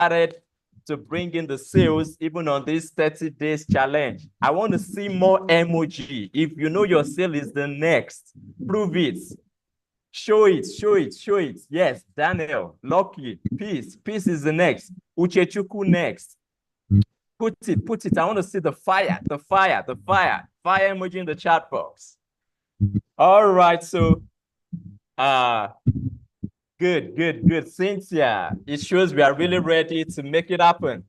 started to bring in the sales even on this 30 days challenge. I want to see more emoji. If you know your sale is the next, prove it. Show it, show it, show it. Yes, Daniel, Lucky, Peace. Peace is the next. Uchechuku next. Put it, put it. I want to see the fire, the fire, the fire. Fire emoji in the chat box. All right, so good, good, good. Cynthia, it shows we are really ready to make it happen.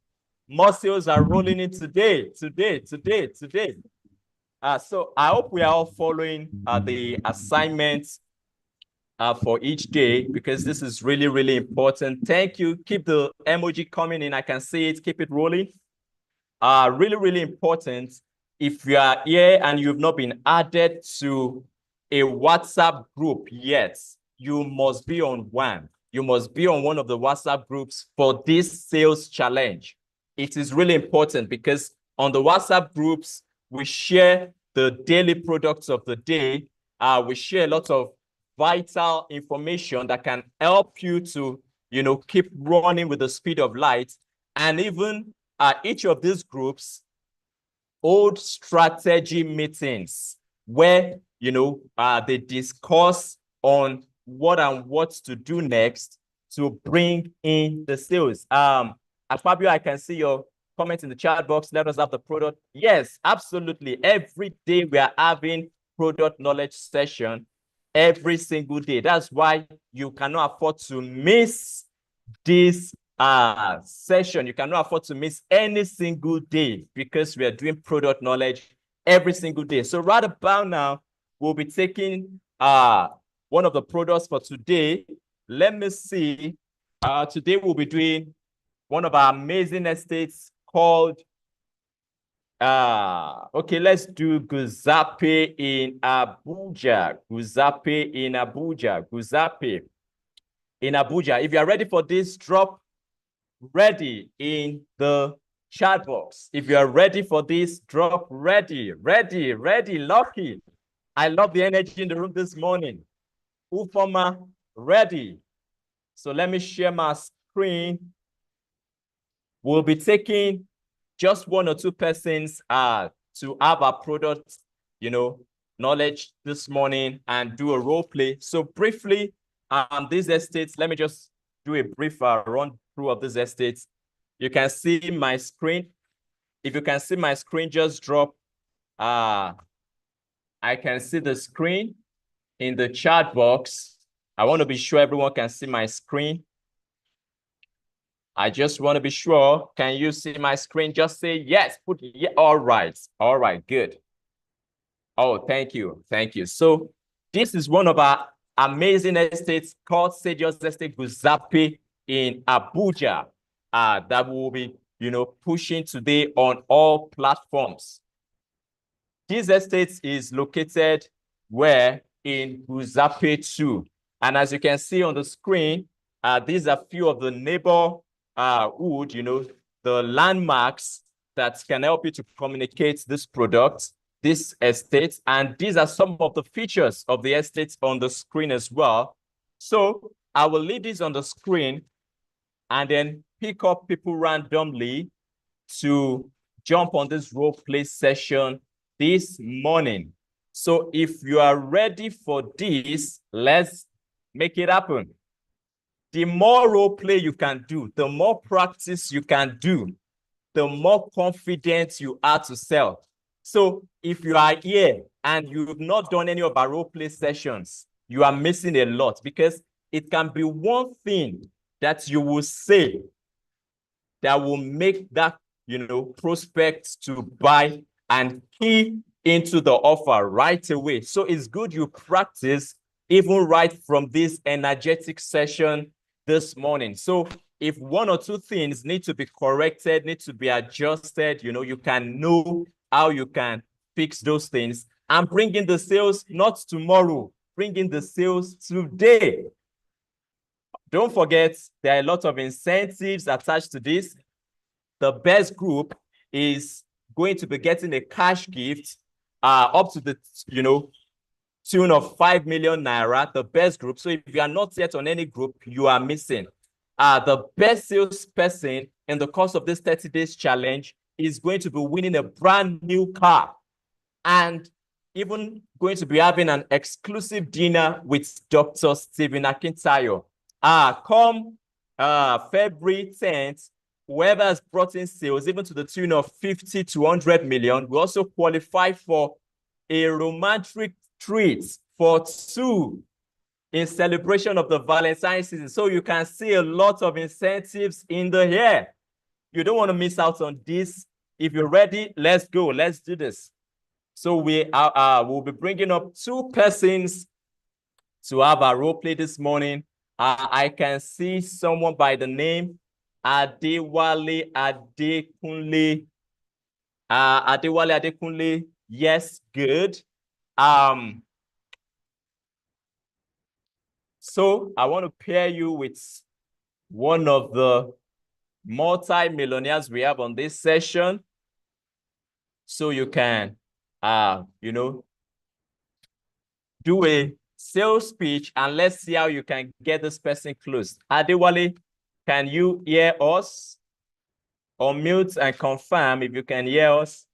More sales are rolling in today. So I hope we are all following the assignments for each day, because this is really, really important. Thank you. Keep the emoji coming in. I can see it. Keep it rolling. Really, really important. If you are here and you've not been added to a WhatsApp group yet, you must be on one. You must be on one of the WhatsApp groups for this sales challenge. It is really important because on the WhatsApp groups, we share the daily products of the day. We share a lot of vital information that can help you to, keep running with the speed of light. And even each of these groups hold strategy meetings where, they discuss on what to do next to bring in the sales. Fabio, I can see your comment in the chat box. Let us have the product. Yes, absolutely. Every day we are having product knowledge session every single day. That's why you cannot afford to miss this session. You cannot afford to miss any single day because we are doing product knowledge every single day. So right about now, we'll be taking one of the products for today. Let me see. Today we'll be doing one of our amazing estates called okay, let's do Guzape in Abuja. Guzape in Abuja. Guzape in Abuja. If you are ready for this, drop ready in the chat box. If you are ready for this, drop ready, ready, ready, Lucky. I love the energy in the room this morning. Ufoma, ready. So let me share my screen. We'll be taking just one or two persons to have our product, knowledge this morning and do a role play. So briefly, these estates, let me just do a brief run through of these estates. You can see my screen. If you can see my screen, just drop. I can see the screen in the chat box. I want to be sure everyone can see my screen. I just want to be sure. Can you see my screen? Just say yes. Put yeah. All right. All right. Good. Oh, thank you. Thank you. So this is one of our amazing estates called Sedios Estate Guzape in Abuja that will be, pushing today on all platforms. This estate is located where? In Guzape 2. And as you can see on the screen, these are few of the neighborhood, the landmarks that can help you to communicate this product, this estate. And these are some of the features of the estate on the screen as well. So I will leave this on the screen and then pick up people randomly to jump on this role play session this morning. So if you are ready for this, let's make it happen. The more role play you can do, the more practice you can do, the more confident you are to sell. So if you are here and you've not done any of our role play sessions, you are missing a lot, because it can be one thing that you will say that will make that, prospect to buy and key into the offer right away. So it's good you practice even right from this energetic session this morning. So if one or two things need to be corrected, need to be adjusted, you can know how you can fix those things and bring in the sales, not tomorrow, bring in the sales today. Don't forget, there are a lot of incentives attached to this. The best group is going to be getting a cash gift up to the, tune of 5 million naira, the best group. So if you are not yet on any group, you are missing. the best salesperson in the course of this 30 days challenge is going to be winning a brand new car and even going to be having an exclusive dinner with Dr. Stephen Akintayo. Come February 10th, whoever has brought in sales, even to the tune of 50 to 100 million, will also qualify for a romantic treat for two in celebration of the Valentine's season. So you can see a lot of incentives in the air. You don't want to miss out on this. If you're ready, let's go. Let's do this. So we'll be bringing up two persons to have a role play this morning. I can see someone by the name Adewale Adekunle. Adewale Adekunle. Yes, good. So I want to pair you with one of the multi-millionaires we have on this session, so you can, do a sales speech, and let's see how you can get this person close. Adewale, can you hear us? Unmute and confirm if you can hear us.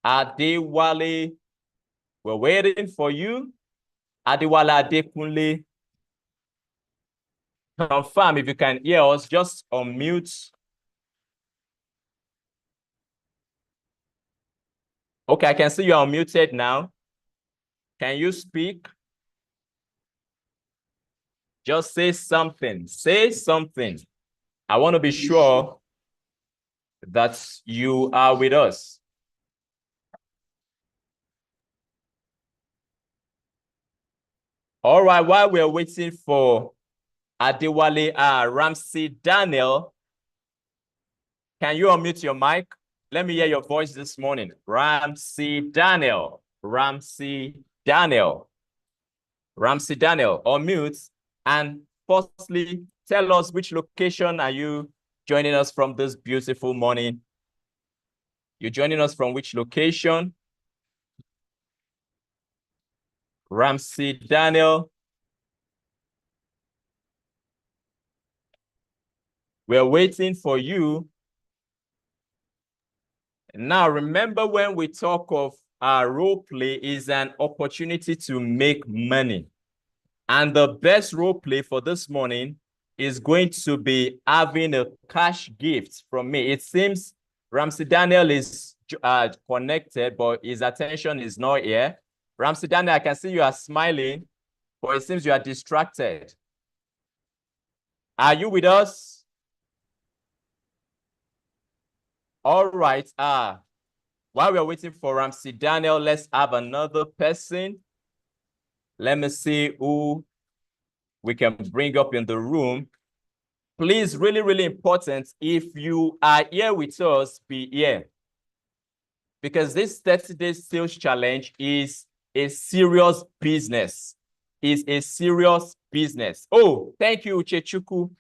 Adewale, we're waiting for you. Adewale Adekunle, confirm if you can hear us. Just unmute. Okay, I can see you are unmuted now. Can you speak? Just say something. Say something. I want to be sure that you are with us. All right, while we're waiting for Adewale, Ramsey Daniel, can you unmute your mic? Let me hear your voice this morning. Ramsey Daniel. Ramsey Daniel. Ramsey Daniel, unmute. And firstly, tell us which location are you joining us from this beautiful morning? You're joining us from which location? Ramsey Daniel. We're waiting for you. Now, remember, when we talk of our role play, is an opportunity to make money. And the best role play for this morning is going to be having a cash gift from me. It seems Ramsey Daniel is connected, but his attention is not here. Ramsey Daniel, I can see you are smiling, but it seems you are distracted. Are you with us? All right. While we're waiting for Ramsey Daniel, let's have another person. Let me see who we can bring up in the room. Please, really, really important, if you are here with us, be here. Because this 30-day sales challenge is a serious business. Is a serious business. Oh, thank you, Uchechukwu.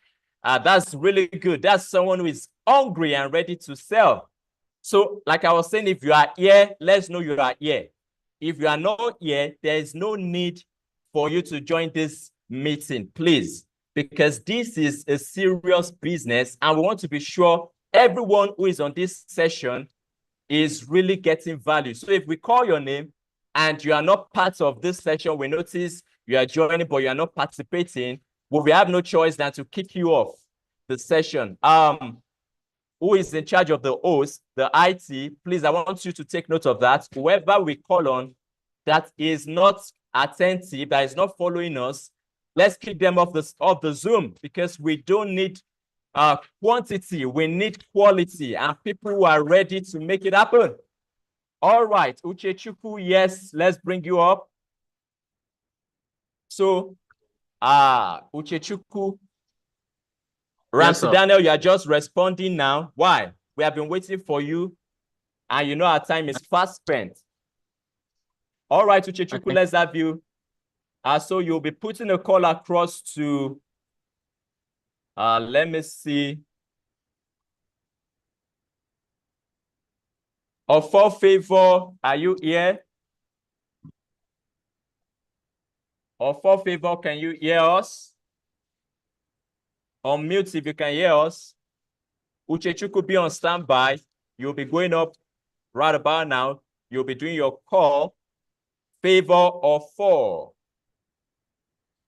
That's really good. That's someone who is hungry and ready to sell. So, like I was saying, if you are here, let's know you are here. If you are not here, there is no need for you to join this meeting, please, because this is a serious business and we want to be sure everyone who is on this session is really getting value. So if we call your name and you are not part of this session, we notice you are joining, but you are not participating, well, we have no choice than to kick you off the session. Who is in charge of the host, the IT, please, I want you to take note of that. Whoever we call on that is not attentive, that is not following us, let's kick them off the Zoom, because we don't need quantity, we need quality and people who are ready to make it happen. All right, Uchechukwu, yes, let's bring you up. So, Uchechukwu, Ramsey Daniel, you are just responding now. Why? We have been waiting for you, and you know our time is fast spent. All right, Uchechukwu, okay. Let's have you. So you'll be putting a call across to, let me see. Of all favor, are you here? Of all favor, can you hear us? Unmute if you can hear us. Uchechukwu, be on standby. You'll be going up right about now. You'll be doing your call. Favor or fall.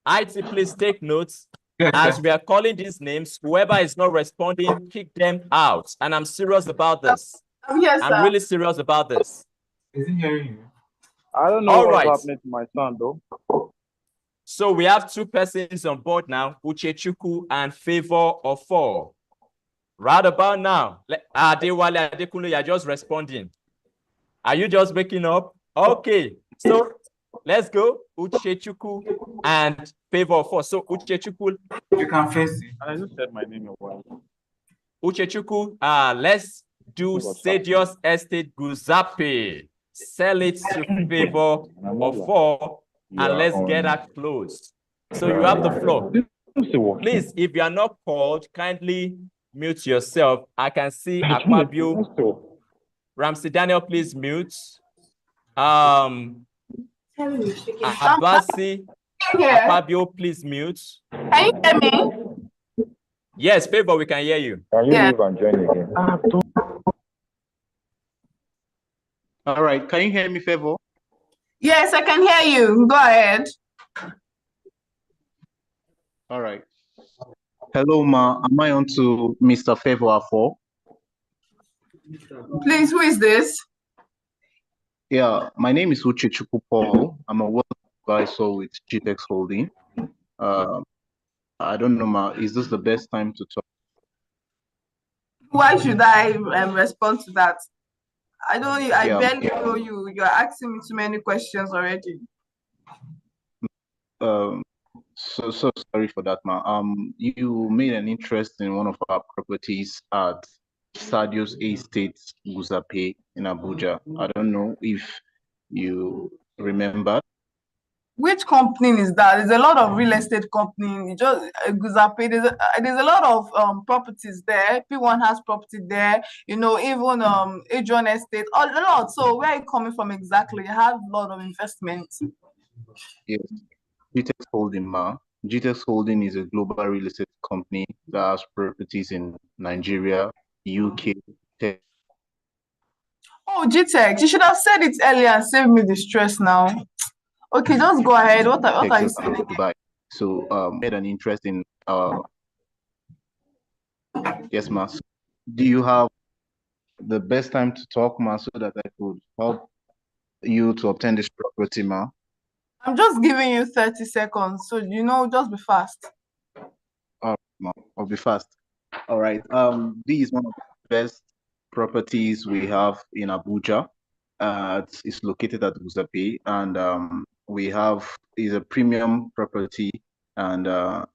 IT, please take notes. Yes, As sir. we are calling these names, whoever is not responding, kick them out. And I'm serious about this. Yes, I'm really serious about this. Is he hearing you? I don't know All what's right. happening to my son, though. So we have two persons on board now, Uchechukwu and Favor or fall. Right about now, Adewale Adekunle, you're just responding. Are you just waking up? Okay, so let's go. Uchechukwu and Favor or fall. So Uchechukwu. You can face it. And I just said my name a while. Uchechukwu, let's do Sedios Estate Guzape. Sell it to Favor or fall, and let's get that closed. So you have the floor. Please, if you are not called, kindly mute yourself. I can see Akpabio. Ramsey Daniel, please mute. Abasi, Akpabio, please mute. Can you hear me? Yes, Favor, we can hear you. Can you leave and join again? All right. Can you hear me, Favor? Yes, I can hear you. Go ahead. All right. Hello, Ma. Am I on to Mr. Favor Afo? Please, who is this? Yeah, my name is Uchechukwu Paul. I'm a wealth advisor with Gtext Holding. I don't know, Ma. Is this the best time to talk? Why should I respond to that? I barely know you. You're asking me too many questions already. So sorry for that, Ma. You made an interest in one of our properties at Stadios Estate Guzape in Abuja. I don't know if you remember. Which company is that? There's a lot of real estate company. Just Guzape. There's a lot of properties there. P1 has property there. You know, even Adrian Estate. A lot. So where are you coming from exactly? You have a lot of investments. Yes, Gtext Holding, Ma. Gtext Holding is a global real estate company that has properties in Nigeria, UK. Oh, Gtext. You should have said it earlier and saved me the stress now. Okay, just go ahead. What are you saying? Dubai. So made an interest in yes, Ma. So, do you have the best time to talk, Ma, so that I could help you to obtain this property, Ma? I'm just giving you 30 seconds, so just be fast. Oh, Ma, I'll be fast. All right. This is one of the best properties we have in Abuja. It's located at Guzape, and is a premium property, and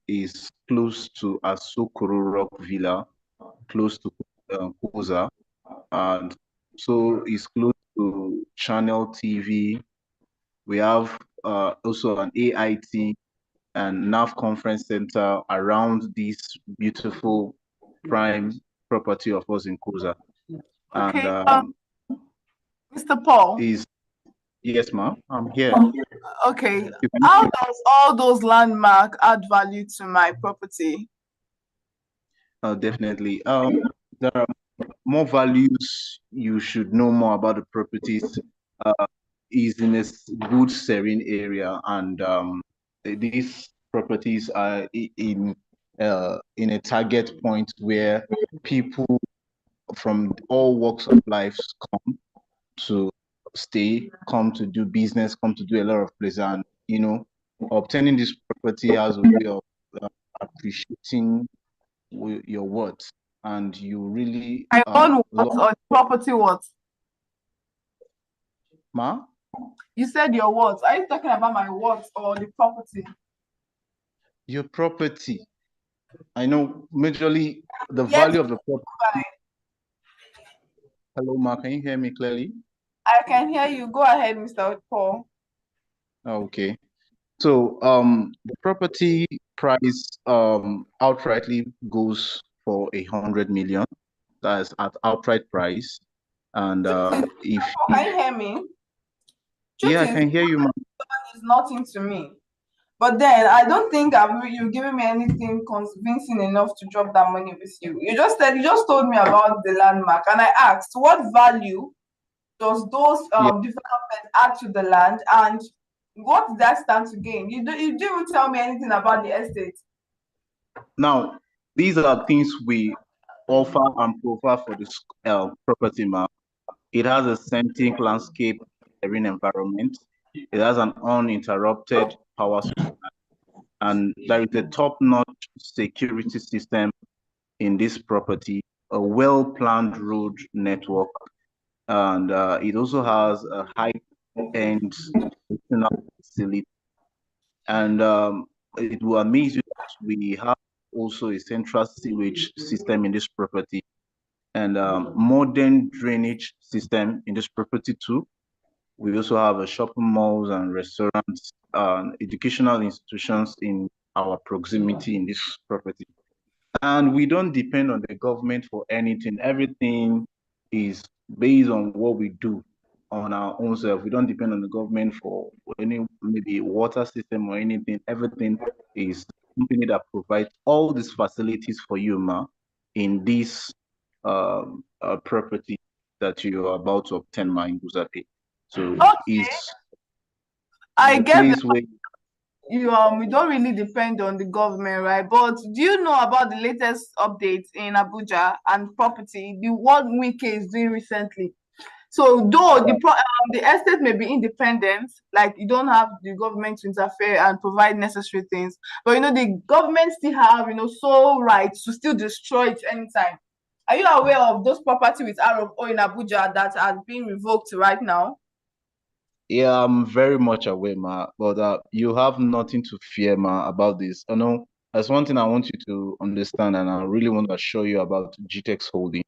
is close to Asokoro Rock Villa, close to Koza, and so it's close to Channel TV. We have also an AIT and NAV conference center around this beautiful prime property of us in Koza. Okay, And Mr. Paul. Yes, ma'am, I'm here. Okay, how does all those landmarks add value to my property? Definitely. There are more values. You should know more about the properties. Is in a good serene area, and these properties are in a target point where people from all walks of life come to stay, come to do business, come to do a lot of pleasure, and obtaining this property has a way of appreciating your worth, and you really I own what or the property what? Ma? You said your what? Are you talking about my what or the property? Your property. I know majorly the value of the property. Hello, Ma, can you hear me clearly? I can hear you. Go ahead, Mr. Paul. Okay. So the property price outrightly goes for 100 million. That's at outright price. And Can you hear me? Yeah, I can hear you, Ma. It's nothing to me. But then I don't think you've given me anything convincing enough to drop that money with you. You just told me about the landmark, and I asked what value does those Yeah. developments add to the land, and what does that stand to gain? You didn't tell me anything about the estate. Now, these are things we offer and provide for this property map. It has a scenic landscape, serene environment. It has an uninterrupted power supply, and there is a top-notch security system in this property, a well-planned road network, and it also has a high-end facility. And it will amaze you that we have also a central sewage system in this property, and modern drainage system in this property too. We also have a shopping malls and restaurants, educational institutions in our proximity in this property. And we don't depend on the government for anything. Everything is based on what we do on our own self. We don't depend on the government for any maybe water system or anything. Everything is the company that provides all these facilities for you, ma, in this property that you are about to obtain, ma, in Guzape. So it's I the get place where you we don't really depend on the government, right? But do you know about the latest updates in Abuja and property, the what Wike is doing recently? So though the estate may be independent, like you don't have the government to interfere and provide necessary things, but the government still have sole rights to still destroy it anytime. Are you aware of those property with R of O in Abuja that are being revoked right now? Yeah, I'm very much aware, ma. But you have nothing to fear, ma, about this. I know that's one thing I want you to understand, and I really want to assure you about Gtext Holding.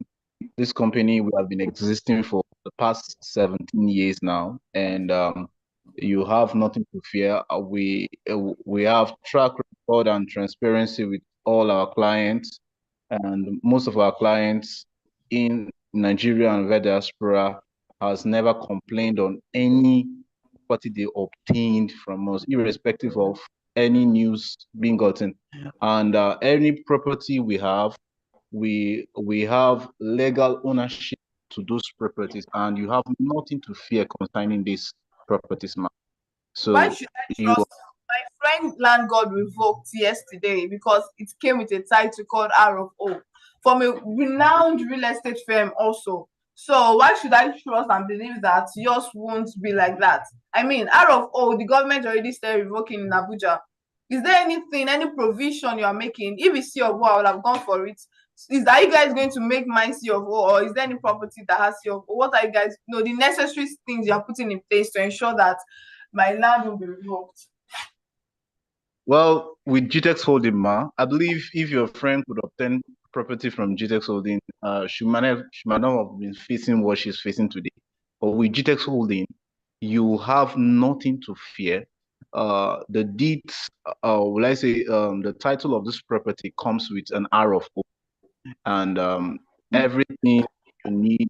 This company we have been existing for the past 17 years now, and you have nothing to fear. We have track record and transparency with all our clients, and most of our clients in Nigeria and the diaspora has never complained on any property they obtained from us, irrespective of any news being gotten. And any property we have legal ownership to those properties, and you have nothing to fear concerning these properties, man. Why So should I you trust my friend land got revoked yesterday because it came with a title called R of O from a renowned real estate firm also. So why should I trust and believe that yours won't be like that? I mean, R of O, the government already started revoking in Abuja. Is there anything, any provision you are making? If it's C of O, I would have gone for it. Are you guys going to make mine C of O, or is there any property that has C of O? What are you guys, the necessary things you are putting in place to ensure that my land will be revoked? Well, with Gtext Holding, ma, I believe if your friend could obtain property from Gtext Holding, she might not have been facing what she's facing today. But with Gtext Holding, you have nothing to fear. The deeds, will I say, the title of this property comes with an R of O, and everything you need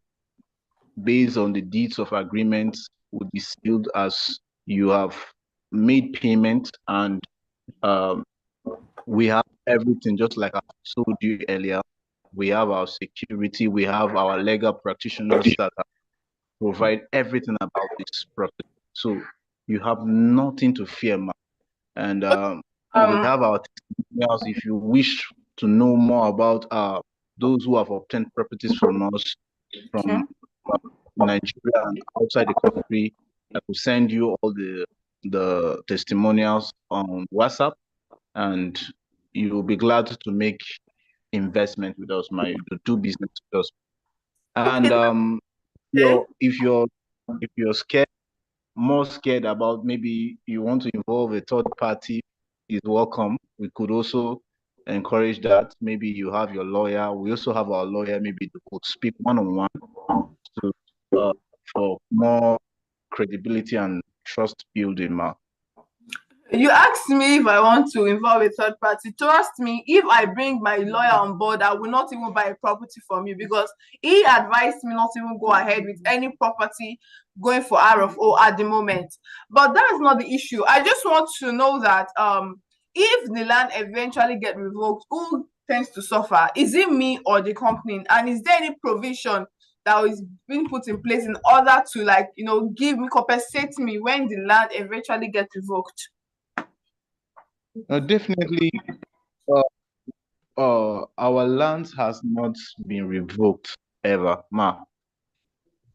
based on the deeds of agreement would be sealed as you have made payment, and we have everything, just like I told you earlier. We have our security, we have our legal practitioners that provide everything about this property. So you have nothing to fear, man. And we have our testimonials if you wish to know more about those who have obtained properties from us from Nigeria and outside the country. I will send you all the testimonials on WhatsApp, and you will be glad to make investment with us, to do business with us. And if you're more scared about maybe you want to involve a third party, is welcome. We could also encourage that. Maybe you have your lawyer. We also have our lawyer. Maybe they could speak one-on-one for more credibility and trust building, ma. You asked me if I want to involve a third party. Trust me, if I bring my lawyer on board, I will not even buy a property from you because he advised me not to even go ahead with any property going for RFO at the moment. But that's not the issue. I just want to know that if the land eventually get revoked, who tends to suffer? Is it me or the company? And is there any provision that is being put in place in order to, like, give me, compensate me when the land eventually gets revoked? Definitely, our land has not been revoked ever, ma.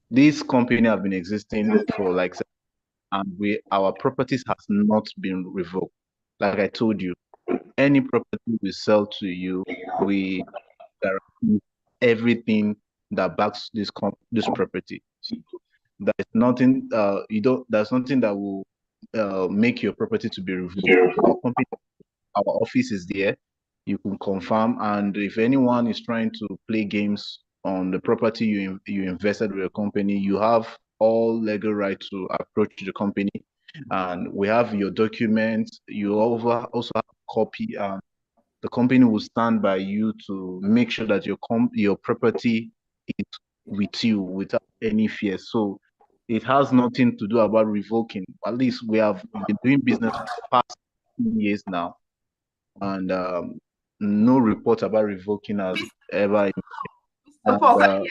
This company have been existing for like, and our properties has not been revoked. Like I told you, any property we sell to you, we guarantee everything that backs this property. There's nothing there's nothing that will make your property to be revoked. Our office is there. You can confirm, and if anyone is trying to play games on the property you invested with a company, you have all legal right to approach the company, and we have your documents. You also have a copy, and the company will stand by you to make sure that your property is with you without any fear. So it has nothing to do about revoking. At least we have been doing business for the past years now, and no report about revoking has ever. And,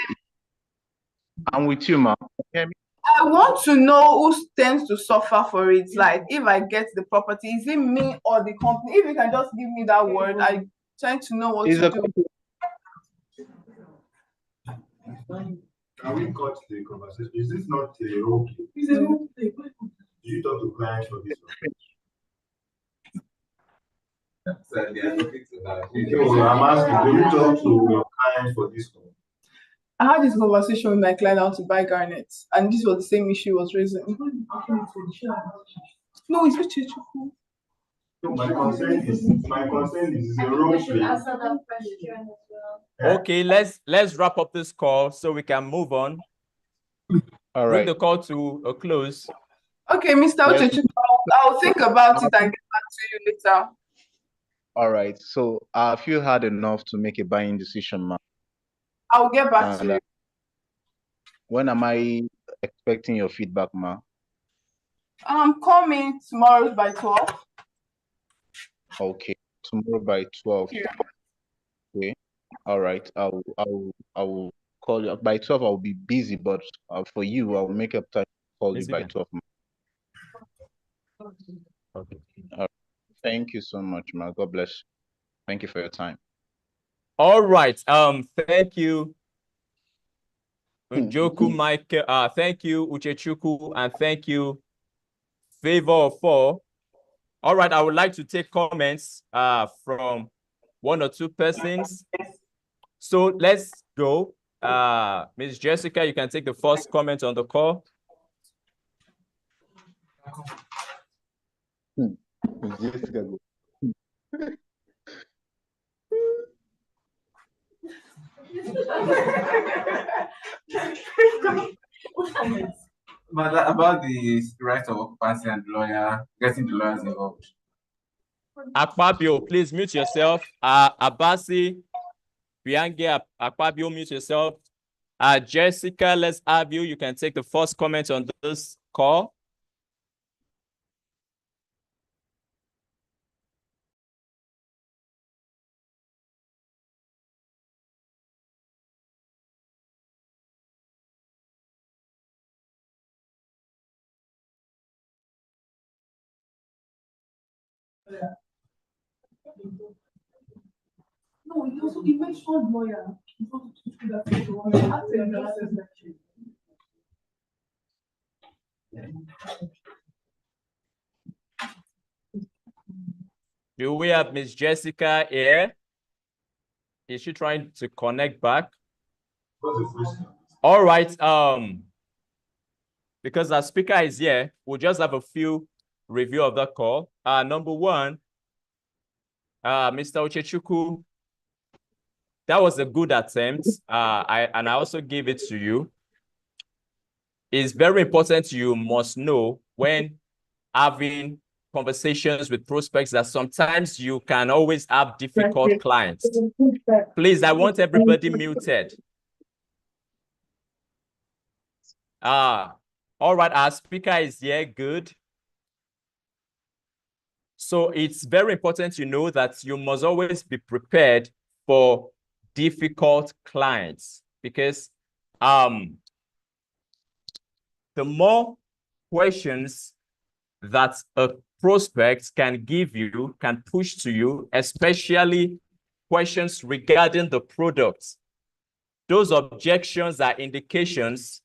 I'm with you, ma'am. I want to know who tends to suffer for it. Like, if I get the property, is it me or the company? If you can just give me that word, I'm trying to know what to do. Can we cut the conversation? Is this not a role play? It's a role play. Do you talk to clients for this one? So they are looking to that. I'm asking, do you talk to your clients for this one? I had this conversation with my client how to buy garnets, and this was the same issue was raising. No, it's with Chichuku. No, my concern is a role play. Okay, let's wrap up this call so we can move on. All right. Bring the call to a close. Okay, Mr. Uchechuku, I'll think about it and get back to you later. All right. So have you had enough to make a buying decision, ma'am? I'll get back to you. When am I expecting your feedback, ma'am? Call me tomorrow by 12. Okay, tomorrow by 12. Yeah. Okay. All right. I will call you by 12. I'll be busy, but for you, I'll make up time to call you by 12. Okay. Thank you so much, ma'am. God bless. Thank you for your time. All right. Thank you, Njoku Michael. Thank you, Uchechuku, and thank you, Favor of 4. All right. I would like to take comments from 1 or 2 persons. So let's go. Ms. Jessica, you can take the first comment on the call. Jessica, go. But about the right of occupancy and the lawyer, getting the lawyers involved. Akpabio, please mute yourself. Abasi, Biange, Akpabio, mute yourself. Jessica, let's have you. You can take the first comment on this call. No, he mentioned lawyer. Do we have Miss Jessica here? Is she trying to connect back? All right. Because our speaker is here, we'll just have a few review of the call. Number 1, Mr. Uchechuku, that was a good attempt. I also give it to you. It's very important you must know when having conversations with prospects that sometimes you can always have difficult clients. Please, I want everybody muted. All right, our speaker is here. Good. So it's very important to know that you must always be prepared for difficult clients, because the more questions that a prospect can give you, can push to you, especially questions regarding the product, those objections are indications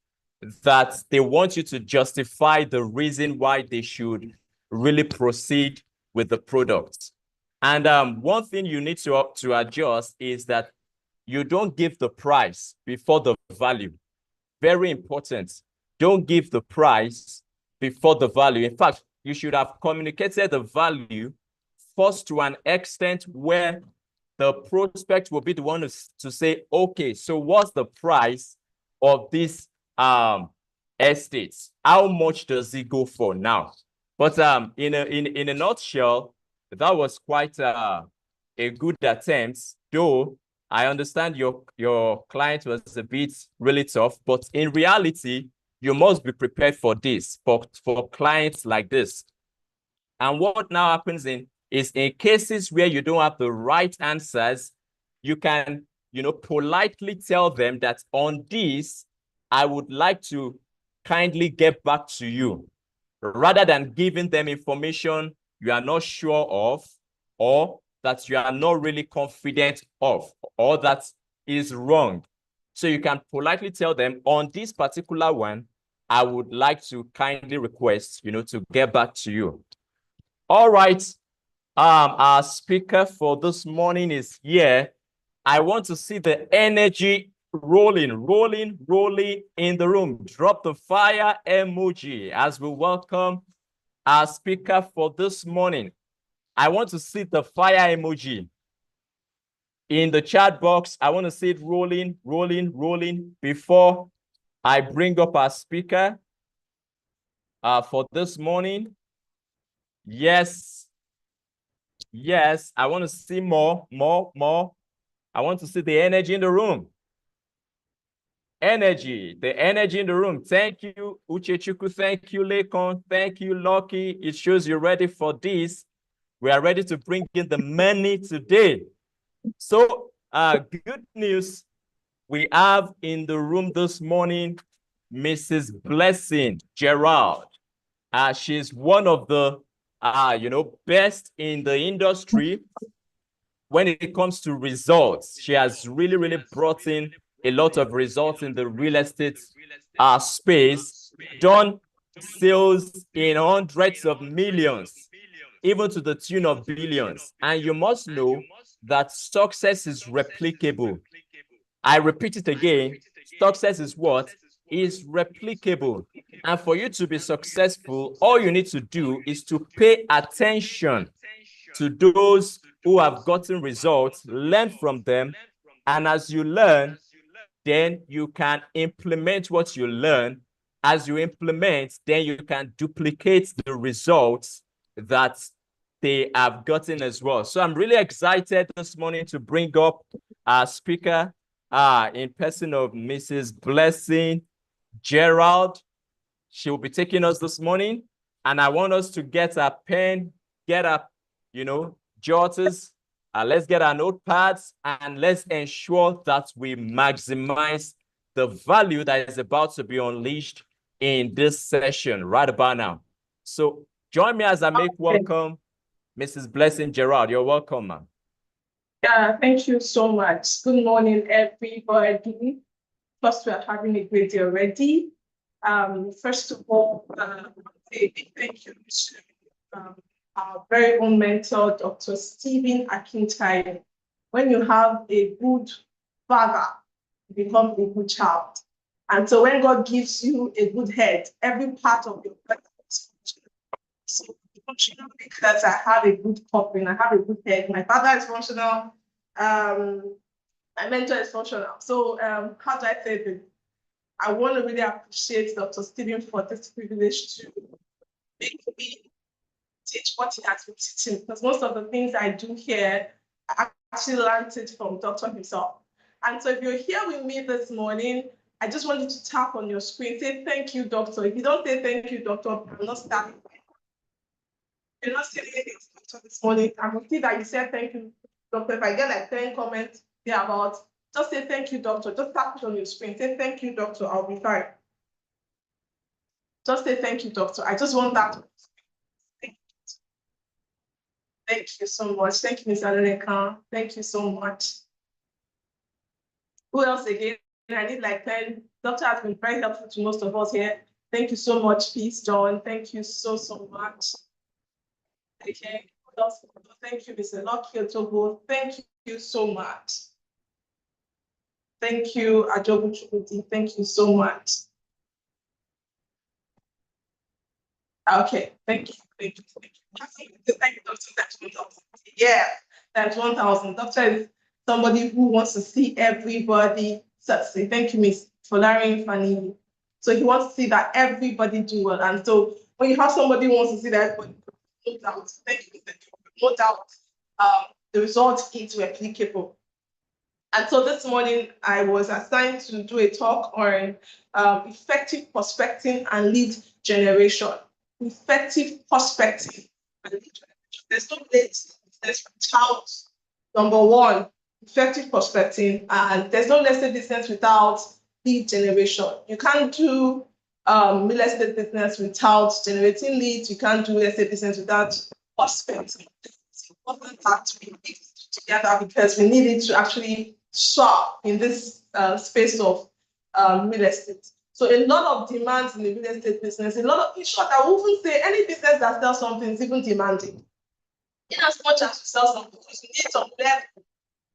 that they want you to justify the reason why they should really proceed with the product. And one thing you need to adjust is that you don't give the price before the value. Very important. Don't give the price before the value. In fact, you should have communicated the value first to an extent where the prospect will be the one to say, okay, so what's the price of this estates? How much does it go for now? But in a nutshell, that was quite a good attempt, though I understand your client was a bit really tough, but in reality, you must be prepared for this, for clients like this. And what now happens is in cases where you don't have the right answers, you can, politely tell them that on this, I would like to kindly get back to you, rather than giving them information you are not sure of, or that you are not really confident of, or that is wrong. So you can politely tell them on this particular one, I would like to kindly request, to get back to you. All right. Our speaker for this morning is here. I want to see the energy rolling in the room. Drop the fire emoji as we welcome our speaker for this morning. I want to see the fire emoji in the chat box. I want to see it rolling before I bring up our speaker for this morning. Yes, I want to see more. I want to see the energy in the room. The energy in the room. Thank you, Uchechukwu. Thank you, Lekon. Thank you, Lucky. It shows you're ready for this. We are ready to bring in the money today. So, good news. We have in the room this morning, Mrs. Blessing Gerald. She's one of the, best in the industry when it comes to results. She has really brought in a lot of results in the real estate space, done sales in hundreds of millions, even to the tune of billions. And you must know that success is replicable. I repeat it again, success is what? Is replicable. And for you to be successful, all you need to do is to pay attention to those who have gotten results, learn from them, and as you learn, then you can implement what you learn. As you implement, then you can duplicate the results that they have gotten as well. So I'm really excited this morning to bring up our speaker in person of Mrs. Blessing Gerald. She will be taking us this morning, and I want us to get a pen, get a, jotters. Let's get our notepads, and let's ensure that we maximize the value that is about to be unleashed in this session right about now. So join me as I make welcome Mrs. Blessing Gerald. You're welcome, ma'am. Thank you so much. Good morning, everybody. First, we are having a great day already. First of all, thank you to our very own mentor, Dr. Stephen Akintayo. When you have a good father, you become a good child. And so when God gives you a good head, every part of your body is functional. So functional because I have a good covering, I have a good head. My father is functional. My mentor is functional. So how do I say this? I want to really appreciate Dr. Stephen for this privilege to make me teach what he has been teaching, because most of the things I do here, I actually learned it from Dr. himself. And so if you're here with me this morning, I just want you to tap on your screen, say thank you, doctor. If you don't say thank you, doctor, I'm not starting. You're not saying anything to doctor this morning. I will see that you said thank you, doctor. If I get like 10 comments there about, just say thank you, doctor. Just tap it on your screen. Say thank you, doctor. I'll be fine. Just say thank you, doctor. I just want that. Thank you so much. Thank you, Ms. Adeleka. Thank you so much. Who else again? I need like 10. Doctor has been very helpful to most of us here. Thank you so much, Peace John. Thank you so much. Okay. Who else? Thank you, Mr. Lucky Otobo. Thank you so much. Thank you, Ajobu Chukwudi. Thank you so much. Okay, thank you. Thank you. Thank you, Doctor. That's 1,000. Yeah, that's 1,000. Doctor is somebody who wants to see everybody succeed. Thank you, Miss Folari Fanny. So he wants to see that everybody do well. And so when you have somebody who wants to see that everybody, no doubt, thank you, no doubt, the result is replicable. And so this morning, I was assigned to do a talk on effective prospecting and lead generation. Effective prospecting and lead generation. There's no less business without, number one, effective prospecting, and there's no less business without lead generation. You can't do real estate business without generating leads. You can't do real estate business without prospecting. It's important that we mix it together because we need it to actually swap in this space of real estate. So a lot of demands in the real estate business, a lot of, in short, I will even say any business that sells something is even demanding. In as much as you sell something, you need some level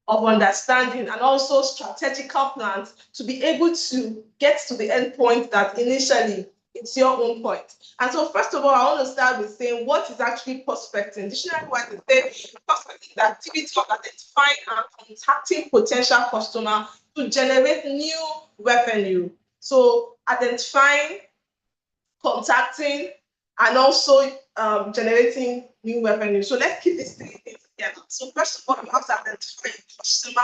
of understanding and also strategical plans to be able to get to the end point that initially it's your own point. And so first of all, I want to start with saying what is actually prospecting. Dictionary-wise, it says prospecting is the activity of identifying and contacting potential customers to generate new revenue. So identifying, contacting, and also generating new revenue. So let's keep these three things together. So first of all, you have to identify the customer.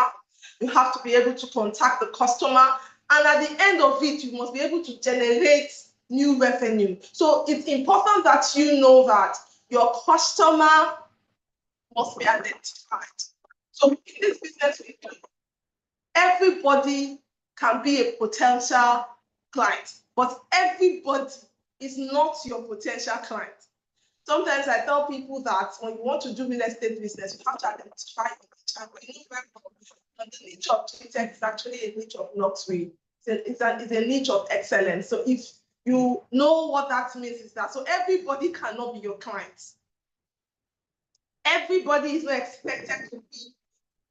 You have to be able to contact the customer. And at the end of it, you must be able to generate new revenue. So it's important that you know that your customer must be identified. So in this business we do, everybody can be a potential client, but everybody is not your potential client. Sometimes I tell people that when you want to do real estate business, you have to identify the niche of Gtext is actually a niche of luxury. It's a niche of excellence. So if you know what that means is that, so everybody cannot be your client. Everybody is not expected to be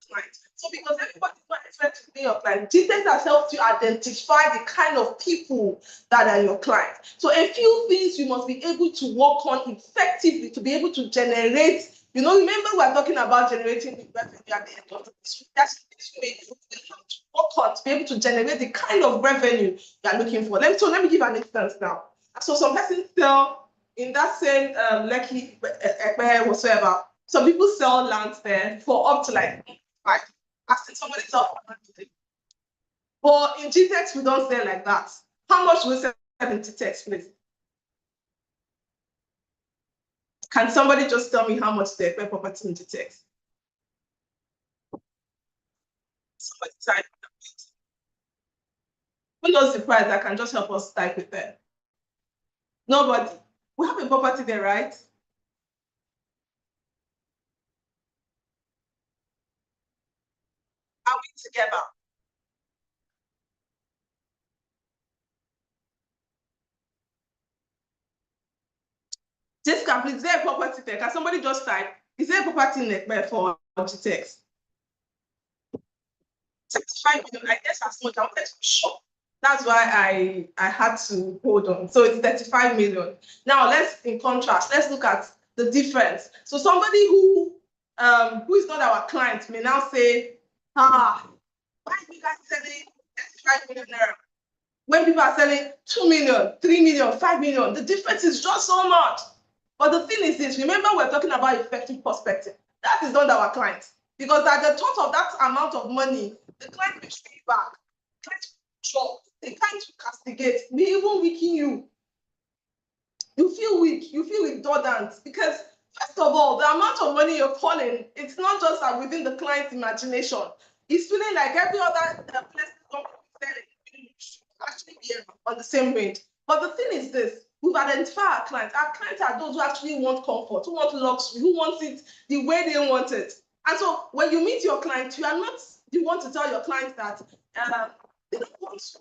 client. So because everybody is not expected to be your client, Gtext has helped you identify the kind of people that are your client. So a few things you must be able to work on effectively to be able to generate, remember we're talking about generating the revenue at the end of this. That's the way you have to work on to be able to generate the kind of revenue you're looking for. Let me give an instance now. So some persons sell in that same Lekki, whatsoever. Some people sell land there for up to like 5. Asking somebody sell for 100. But in Gtext, we don't sell like that. How much do we sell in Gtext, please? Can somebody just tell me how much they pay property in Gtext? Somebody type it. Who knows the price that can just help us type it there? Nobody. We have a property there, right? Are we together? Just complete. Is there a property there? Can somebody just type? Is there a property in Ekpe for Gtext? 65 million. I guess as much. I wanted to be sure. That's why I had to hold on. So it's 35 million. Now in contrast, let's look at the difference. So somebody who is not our client may now say, why are you guys selling 35 million naira? When people are selling 2 million, 3 million, 5 million, the difference is just so much. But the thing is this, remember we're talking about effective prospecting. That is not our client. Because at the thought of that amount of money, the client will pay back, the client will drop, the client will castigate, may even weaken you. You feel weak, you feel redundant, because first of all, the amount of money you're calling, it's not just within the client's imagination. It's feeling like every other place should actually be on the same range. But the thing is this, we've identified our clients. Our clients are those who actually want comfort, who want luxury, who want it the way they want it. And so when you meet your client, you are not the one to tell your client that they don't want to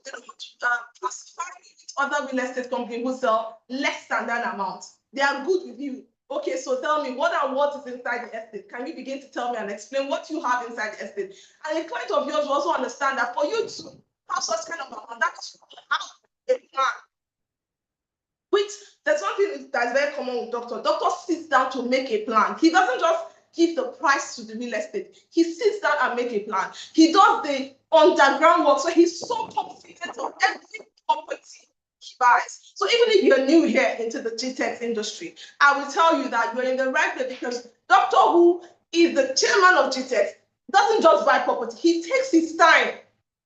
classify with other real estate companies who sell less than that amount. They are good with you. Okay, so tell me what and what is inside the estate. Can you begin to tell me and explain what you have inside the estate? And a client of yours will also understand that for you to have such kind of amount, that's a plan. Which there's something that's very common with doctor. Doctor sits down to make a plan. He doesn't just give the price to the real estate. He sits down and make a plan. He does the underground work. So he's so confident of every property he buys. So even if you're new here into the Gtext industry, I will tell you that you're in the right place, because Doctor, who is the chairman of Gtext, doesn't just buy property. He takes his time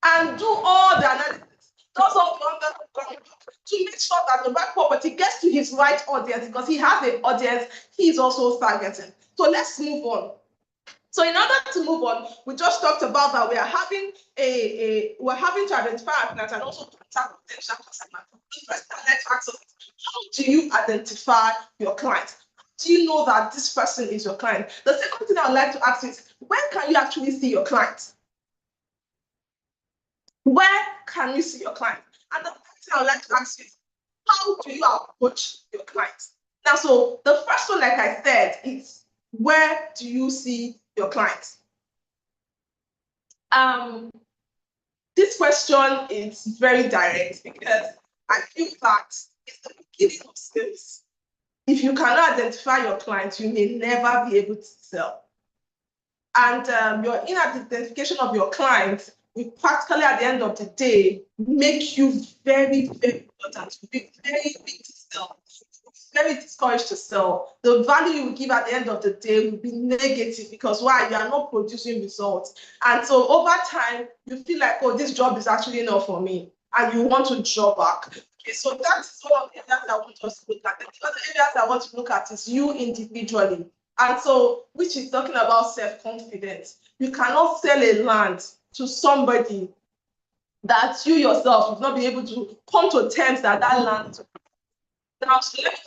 and do all the analysis, does all the underground work to make sure that the right property gets to his right audience, because he has an audience he's also targeting. So let's move on. So in order to move on, we just talked about that we are having we're having to identify our clients and also contact potential customers. How do you identify your client? Do you know that this person is your client? The second thing I would like to ask is, where can you actually see your client? Where can you see your client? And the third thing I would like to ask is, how do you approach your clients? Now, so the first one, like I said, is, where do you see your clients? This question is very direct, because I feel that it's the beginning of sales. If you cannot identify your clients, you may never be able to sell. And your identification of your clients will practically, at the end of the day, make you very, very important. You'll be very weak to sell. Very discouraged to sell. The value you give at the end of the day will be negative, because why? You are not producing results. And so over time, you feel like, oh, this job is actually not for me, and you want to draw back. Okay, so that's one of the areas I want us to look at. The other areas I want to look at is you individually. And so, which is talking about self-confidence. You cannot sell a land to somebody that you yourself have not been able to come to terms that that land. Now, so let me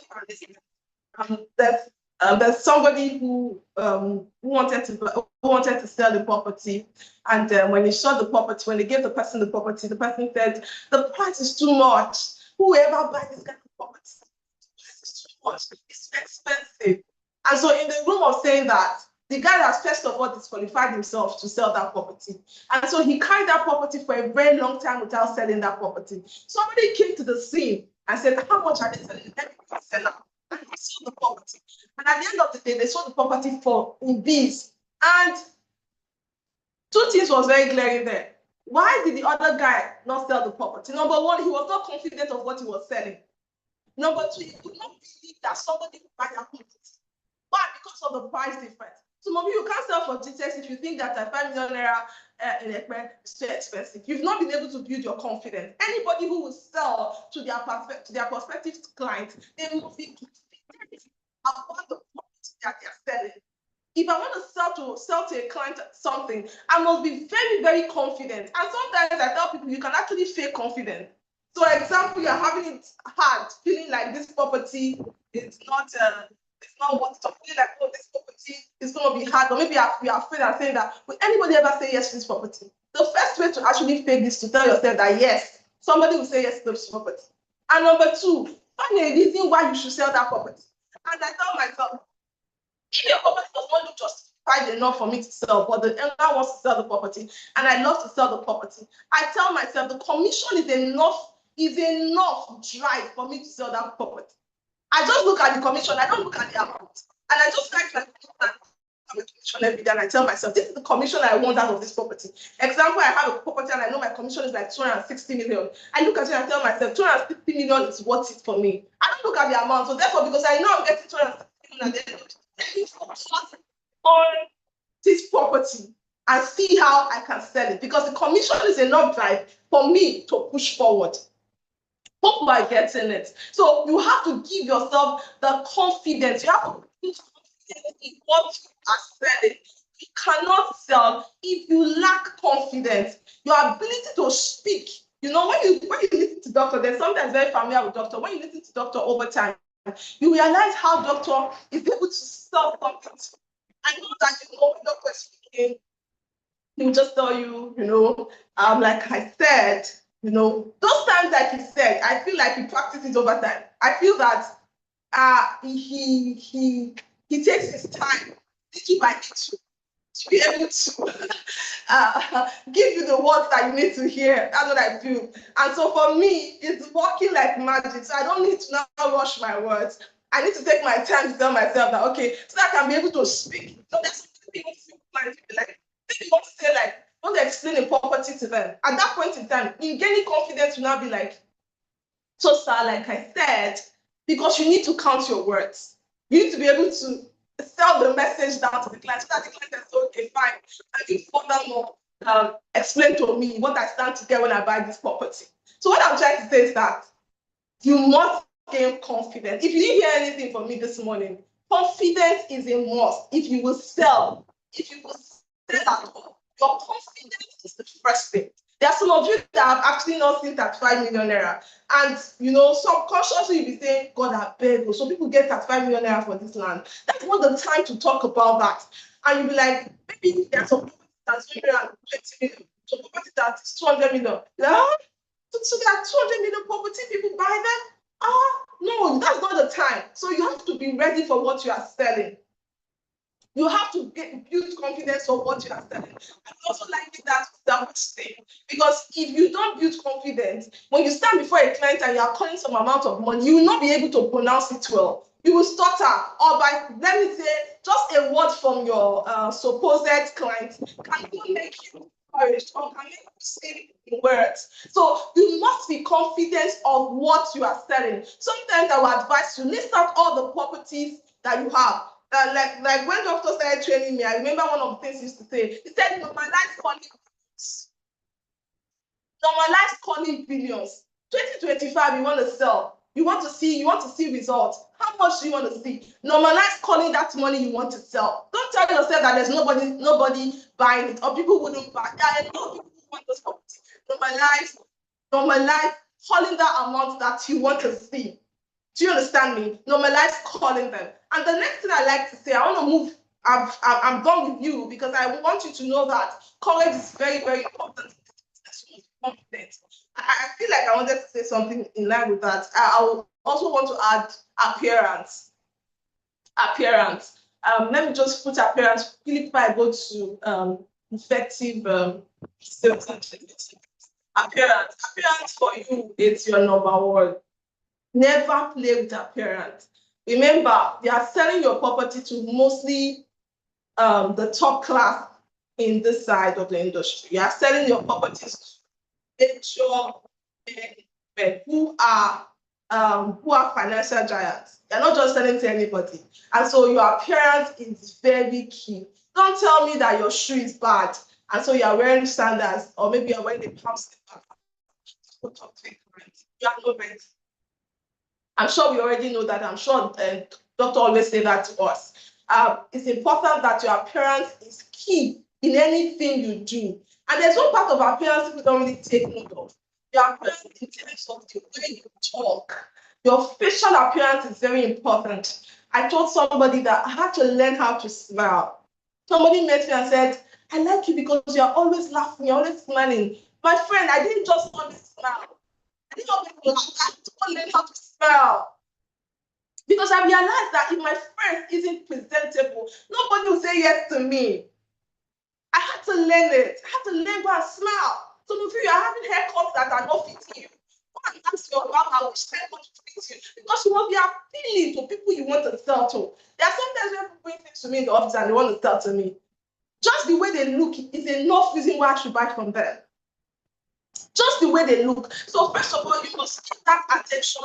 there's somebody who wanted to sell the property, and when he saw the property, when they gave the person the property said, the price is too much. Whoever buys this kind of property, the price is too much. It's too expensive. And so, in the room of saying that, the guy has first of all disqualified himself to sell that property. And so he carried that property for a very long time without selling that property. Somebody came to the scene and said, how much are they selling? Let me sell it. And they sold the property. And at the end of the day, they sold the property for in B's. And two things was very glaring there. Why did the other guy not sell the property? Number one, he was not confident of what he was selling. Number two, he could not believe that somebody would buy that property. Why? Because of the price difference. So maybe you can't sell for Gtext if you think that a 5 million naira in ENQUIRIES is too expensive. You've not been able to build your confidence. Anybody who will sell to their prospective clients, they must be confident about the property that they're selling. If I want to sell to a client something, I must be very, very confident. And sometimes I tell people you can actually fake confidence. So, example, you're having it hard, feeling like this property is not. It's not what it's feeling like, oh, this property is going to be hard, or maybe you are afraid of saying that. Will anybody ever say yes to this property? The first way to actually fake this is to tell yourself that yes, somebody will say yes to this property. And number two, find a reason why you should sell that property. And I tell myself, if your property does not look justified enough for me to sell, but the owner wants to sell the property, and I love to sell the property, I tell myself the commission is enough drive for me to sell that property. I just look at the commission, I don't look at the amount. And I just like commission every day, and I tell myself, this is the commission I want out of this property. Example, I have a property and I know my commission commission is like 260 million. I look at it and tell myself 260 million is worth it for me. I don't look at the amount. So therefore, because I know I'm getting 260 million, let me focus on this property and see how I can sell it, because the commission is enough drive for me to push forward. Hope are getting it. So you have to give yourself the confidence. You have to put confidence in what you are selling. You cannot sell if you lack confidence. Your ability to speak. You know, when you listen to doctor, there's sometimes very familiar with doctor. When you listen to doctor over time, you realize how doctor is able to sell something. I know that when doctor is speaking, he will just tell you, like I said, those times that he said, I feel like he practices over time. I feel that he takes his time little by little to be able to give you the words that you need to hear. That's what I feel. And so for me, it's working like magic. So I don't need to now rush my words. I need to take my time to tell myself that, okay, so that I can be able to speak. So that's something people like, they want to say, like, want to explain the property to them. At that point in time, in gaining confidence, will now be like, so sir, like I said, because you need to count your words. You need to be able to sell the message down to the client so that the client says, okay, fine. And you furthermore explain to me what I stand to get when I buy this property. So what I'm trying to say is that you must gain confidence. If you didn't hear anything from me this morning, confidence is a must. If you will sell at all, your confidence is the first thing. There are some of you that have actually not seen 35 million naira. And subconsciously you'll be saying, God, I beg you. So people get 35 million naira for this land. That's not the time to talk about that. And you'll be like, maybe there's some property that's 220 million, some property that's 200 million. Yeah? So there are 200 million property, people buy them? No, that's not the time. So you have to be ready for what you are selling. You have to build confidence on what you are selling. I also like that thing, because if you don't build confidence, when you stand before a client and you are calling some amount of money, you will not be able to pronounce it well. You will stutter, or let me say, just a word from your supposed client can even make you encouraged or can make you say words. So you must be confident of what you are selling. Sometimes I will advise you, list out all the properties that you have. Like when doctor started training me, I remember one of the things he used to say. He said, normalize calling billions. Normalize calling billions. 2025, you want to sell. You want to see results. How much do you want to see? Normalize calling that money you want to sell. Don't tell yourself that there's nobody buying it or people wouldn't buy. There are a lot of people who want those properties. Normalize calling that amount that you want to see. Do you understand me? Normalize calling them. And the next thing I like to say, I want to move. I'm done with you because I want you to know that courage is very, very important. Confidence. I feel like I wanted to say something in line with that. I also want to add appearance. Let me just put appearance. Really, before I go to effective sales activity. Appearance for you is your number one. Never play with appearance. Remember, they are selling your property to mostly the top class in this side of the industry. You are selling your properties to major men who are financial giants. You're not just selling to anybody. And so your appearance is very key. Don't tell me that your shoe is bad and so you're wearing sandals or maybe you're wearing a palm slipper. You are not ready. I'm sure we already know that. I'm sure doctor always say that to us. It's important that your appearance is key in anything you do. And there's one part of appearance people don't really take note of. Your appearance in terms of the way you talk. Your facial appearance is very important. I told somebody that I had to learn how to smile. Somebody met me and said, I like you because you're always laughing, you're always smiling. My friend, I didn't just always smile. I didn't always laugh. I had to learn how to smile. Because I realized that if my friend isn't presentable, nobody will say yes to me. I had to learn it. I had to learn how to smile. Some of you are having haircuts that are not fitting you. Go and ask your mama which haircut fits you. Because you must be appealing to people you want to sell to. There are sometimes when people bring things to me in the office and they want to sell to me. Just the way they look is enough reason why I should buy from them. Just the way they look. So first of all, you must keep that attention.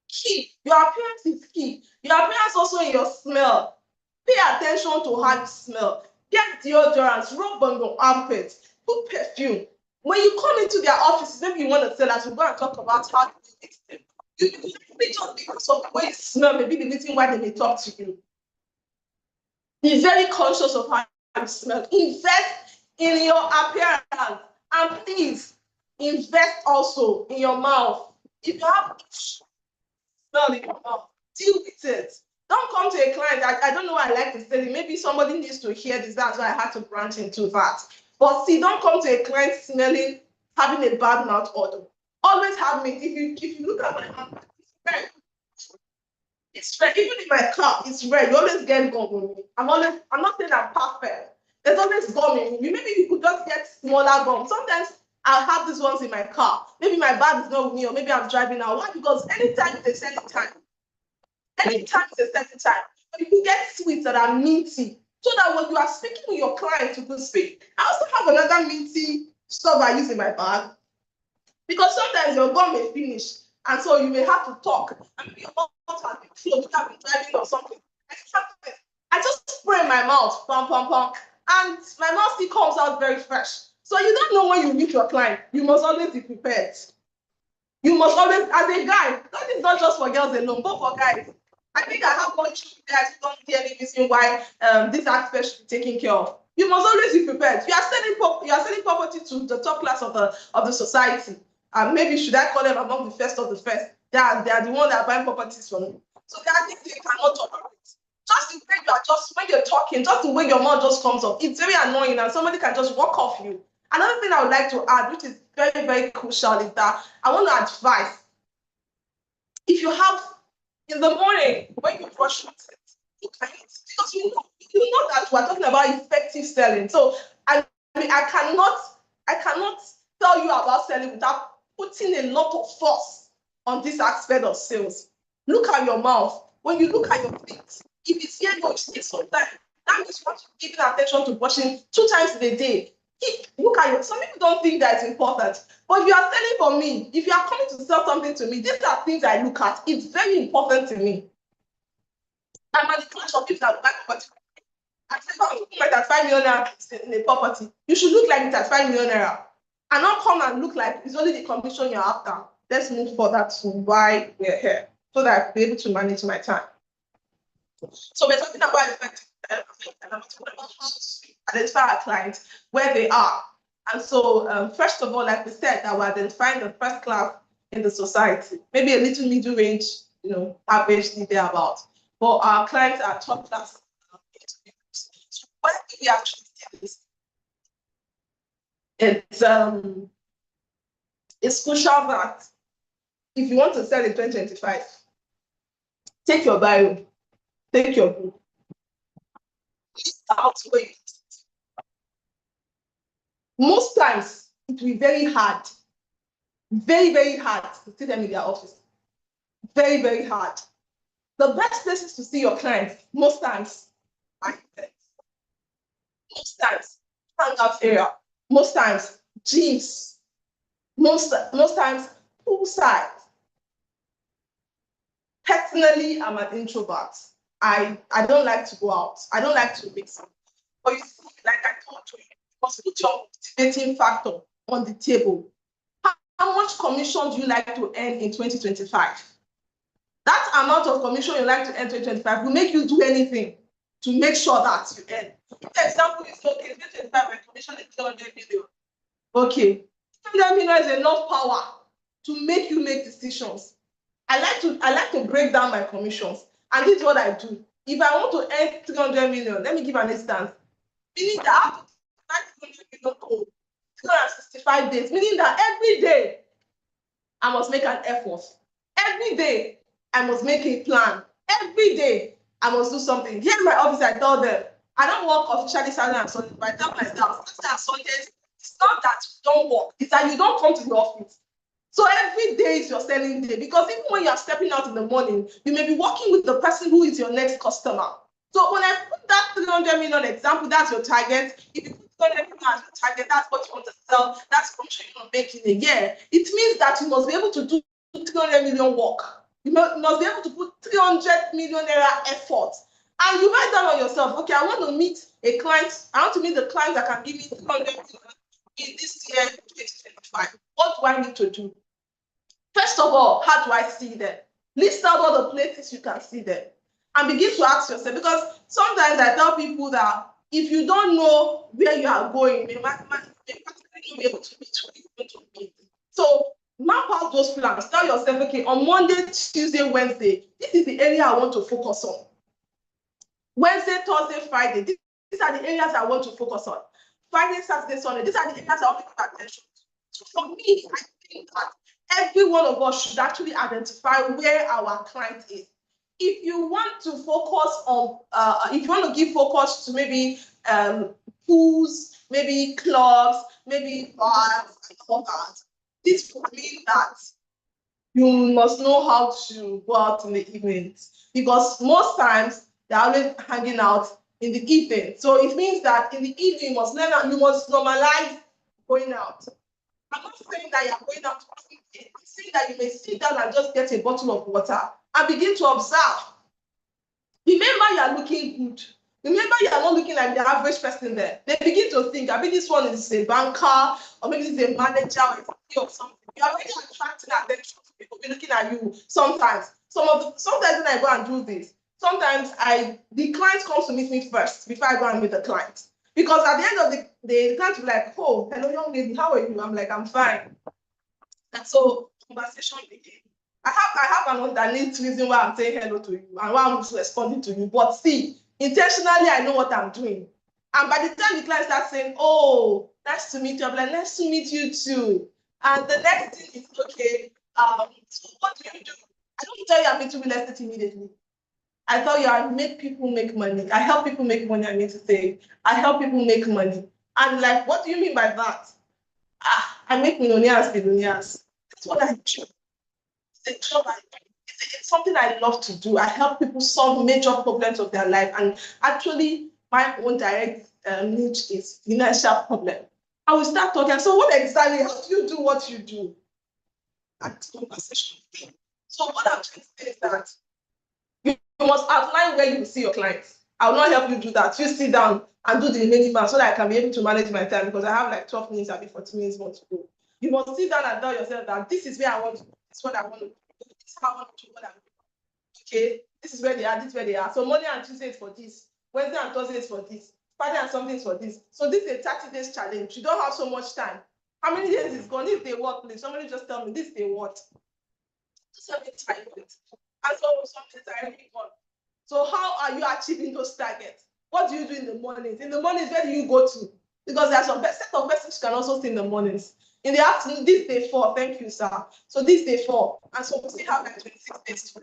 Key. Your appearance is key. Your appearance also in your smell. Pay attention to how you smell. Get deodorants, rub on your armpits, put perfume. When you come into their offices, maybe you want to tell us, we're going to talk about how to fix them. You maybe just because of the way you smell, maybe the reason why they may talk to you. Be very conscious of how you smell. Invest in your appearance. And please, invest also in your mouth. If you have smell in your mouth, deal with it. Don't come to a client. I don't know why I like to say it. Maybe somebody needs to hear this. That's why I had to branch into that. But see, don't come to a client smelling, having a bad mouth odor. Always have me. If you look at my mouth, it's red. It's red. Even in my car, it's red. You always get gum with me. I'm not saying I'm perfect. There's always gum in me. Maybe you could just get smaller gum. Sometimes I'll have these ones in my car. Maybe my bag is not with me, or maybe I'm driving now. Why? Because anytime is a certain time. Anytime is a certain time. But you can get sweets that are minty, so that when you are speaking with your client, you can speak. I also have another minty stuff I use in my bag, because sometimes your gum may finish, and so you may have to talk. And maybe your mouth has been closed, you have been driving or something. I just spray in my mouth, pom pom pom, and my mouth still comes out very fresh. So you don't know when you meet your client. You must always be prepared. You must always, as a guy, that is not just for girls alone, but for guys. I think I have one guys who don't see any reason why this aspect should be taken care of. You must always be prepared. You are selling property to the top class of the society. Maybe should I call them among the first of the first? They are the ones that are buying properties from me. So there are things they cannot tolerate. Just the way you are, just when you're talking, just the way your mouth just comes up, it's very annoying, and somebody can just walk off you. Another thing I would like to add, which is very, very crucial, is that I want to advise, if you have, in the morning, when you brush your teeth, look at it, because you know that we're talking about effective selling. So I cannot tell you about selling without putting a lot of force on this aspect of sales. Look at your mouth. When you look at your feet, if it's here, you take some time. That means you have to give attention to brushing 2 times a day. Look at your. Some people don't think that it's important, but if you are selling for me, if you are coming to sell something to me, these are things I look at. It's very important to me. I'm at the clash of people that buy property. I say, oh, look like that 5 million naira in a property. You should look like it's at 5 million naira, and not come and look like it's only the commission you're after. Let's move further to why we're here, so that I'll be able to manage my time. So we're talking about effective selling, and I'm talking about how to identify our clients, where they are. And so, first of all, like we said, that we're identifying the first class in the society, maybe a little middle range, averagely thereabout. But our clients are top class. So why do we actually do this? It's crucial that if you want to sell in 2025, take your bio, take your book, list out where you. Most times, it will be very hard, very, very hard to see them in their office. Very, very hard. The best places to see your clients, most times, are events. Most times, hangout area. Most times, gyms. Most times, poolside. Personally, I'm an introvert. I don't like to go out. I don't like to mix up. But you see, like I told you, must put your motivating factor on the table. How much commission do you like to earn in 2025? That amount of commission you like to earn in 2025 will make you do anything to make sure that you earn. For example, is okay, 2025 my commission is 300 million. Okay, 300 million is enough power to make you make decisions. I like to break down my commissions, and this is what I do. If I want to earn 300 million, let me give an instance. Meaning that I have to 300 million goal, 365 days, meaning that every day I must make an effort. Every day I must make a plan. Every day I must do something. Here in my office, I tell them, I don't work officially Saturday and Sunday, but I tell myself, Saturday and Sundays, it's not that you don't work, it's that you don't come to the office. So every day is your selling day, because even when you are stepping out in the morning, you may be working with the person who is your next customer. So when I put that 300 million example, that's your target. If you put 200 million as your target, that's what you want to sell, that's what you want to make in a year. It means that you must be able to do 300 million work. You must be able to put 300 million naira effort. And you write down on yourself, okay, I want to meet a client, I want to meet the client that can give me 300 million in this year, 2025. What do I need to do? First of all, how do I see them? List out all the places you can see them. And begin to ask yourself, because sometimes I tell people that if you don't know where you are going, you may practically not be able to meet who you want to meet. So map out those plans. Tell yourself, okay, on Monday, Tuesday, Wednesday, this is the area I want to focus on. Wednesday, Thursday, Friday, these are the areas I want to focus on. Friday, Saturday, Sunday, these are the areas I want to pay attention to. So for me, I think that every one of us should actually identify where our client is. If you want to focus on, if you want to give focus to maybe pools, maybe clubs, maybe bars, and all that, this would mean that you must know how to go out in the evenings, because most times they're always hanging out in the evening. So it means that in the evening, you must normalize going out. I'm not saying that you're going out to I'm saying that you may sit down and just get a bottle of water and begin to observe. Remember, you are looking good. Remember, you are not looking like the average person there. They begin to think, I mean, this one is a banker, or maybe this is a manager or something. You are already attracting attention. People be looking at you sometimes. Sometimes when I go and do this, sometimes the client comes to meet me first before I go and meet the client. Because at the end of the day, the client will be like, oh, hello, young lady, how are you? I'm like, I'm fine. And so conversation begins. I have an underneath reason why I'm saying hello to you and why I'm responding to you. But see, intentionally, I know what I'm doing. And by the time the client starts saying, oh, nice to meet you, I'm like, nice to meet you too. And the next thing is, okay, so what do you do? I don't tell you I'm into real estate immediately. I tell you I make people make money. I help people make money, I mean to say. I help people make money. And like, what do you mean by that? I make millionaires. That's what I do. It's a job it's something I love to do. I help people solve major problems of their life. And actually, my own direct niche is financial problem. I will start talking. So what exactly, how do you do what you do? At conversation. So what I'm trying to say is that you must outline where you will see your clients. I will not help you do that. You sit down and do the remaining part so that I can be able to manage my time, because I have like 12 minutes and 40 minutes more to go. You must sit down and tell yourself that this is where I want to go. This is what I want to do. This is how I want to do what I'm doing. Okay, this is where they are, this is where they are. So Monday and Tuesday is for this. Wednesday and Thursday is for this. Friday and something is for this. So this is a 30 days challenge. You don't have so much time. How many days is gone? This day what, please? Somebody just tell me this day what? Just have a time with it. And so some days are already gone. So how are you achieving those targets? What do you do in the mornings? In the mornings, where do you go to? Because there are some set of messages you can also see in the mornings. In the afternoon, this day 4, thank you, sir. So this day 4, and so we still have like 26 days.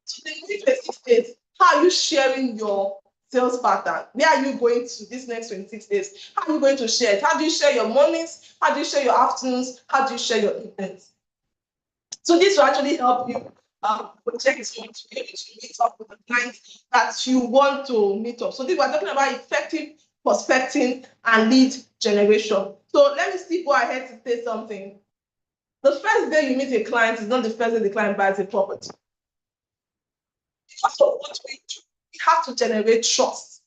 So the 26 days, how are you sharing your sales pattern? Where are you going to this next 26 days? How are you going to share it? How do you share your mornings? How do you share your afternoons? How do you share your evenings? So this will actually help you project to be able to meet up with the clients that you want to meet up. So this we're talking about effective prospecting and lead generation. So let me still go ahead to say something. The first day you meet a client is not the first day the client buys a property. Because of what we do, we have to generate trust.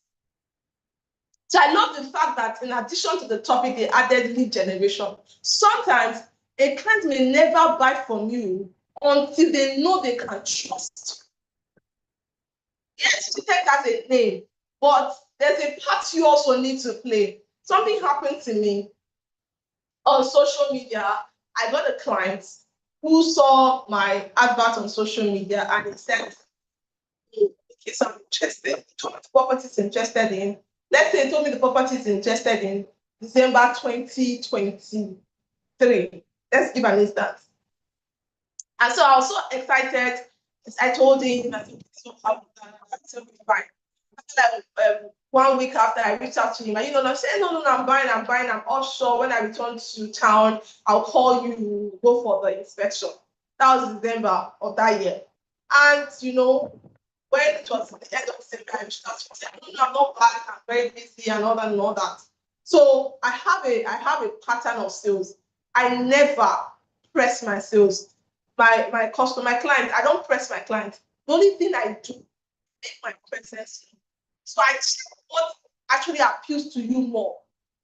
So I love the fact that in addition to the topic, they added lead generation. Sometimes a client may never buy from you until they know they can trust you. Yes, Gtext has a name, but there's a part you also need to play. Something happened to me on social media. I got a client who saw my advert on social media and he said, in case I'm interested, he told me the property is interested in. Let's say he told me the property is interested in December 2023. Let's give an instance. And so I was so excited. I told him, I think this will happen. It's fine. After 1 week after, I reached out to him, and I said, no, I'm buying. I'm all sure. When I return to town, I'll call you, go for the inspection. That was December of that year. And when it was the end of December, I reached out to him, I said, no, I'm not buying. I'm very busy and all that. So I have a pattern of sales. I never press my sales. My customer, my client, I don't press my client. The only thing I do make my presence. So I check what actually appeals to you more.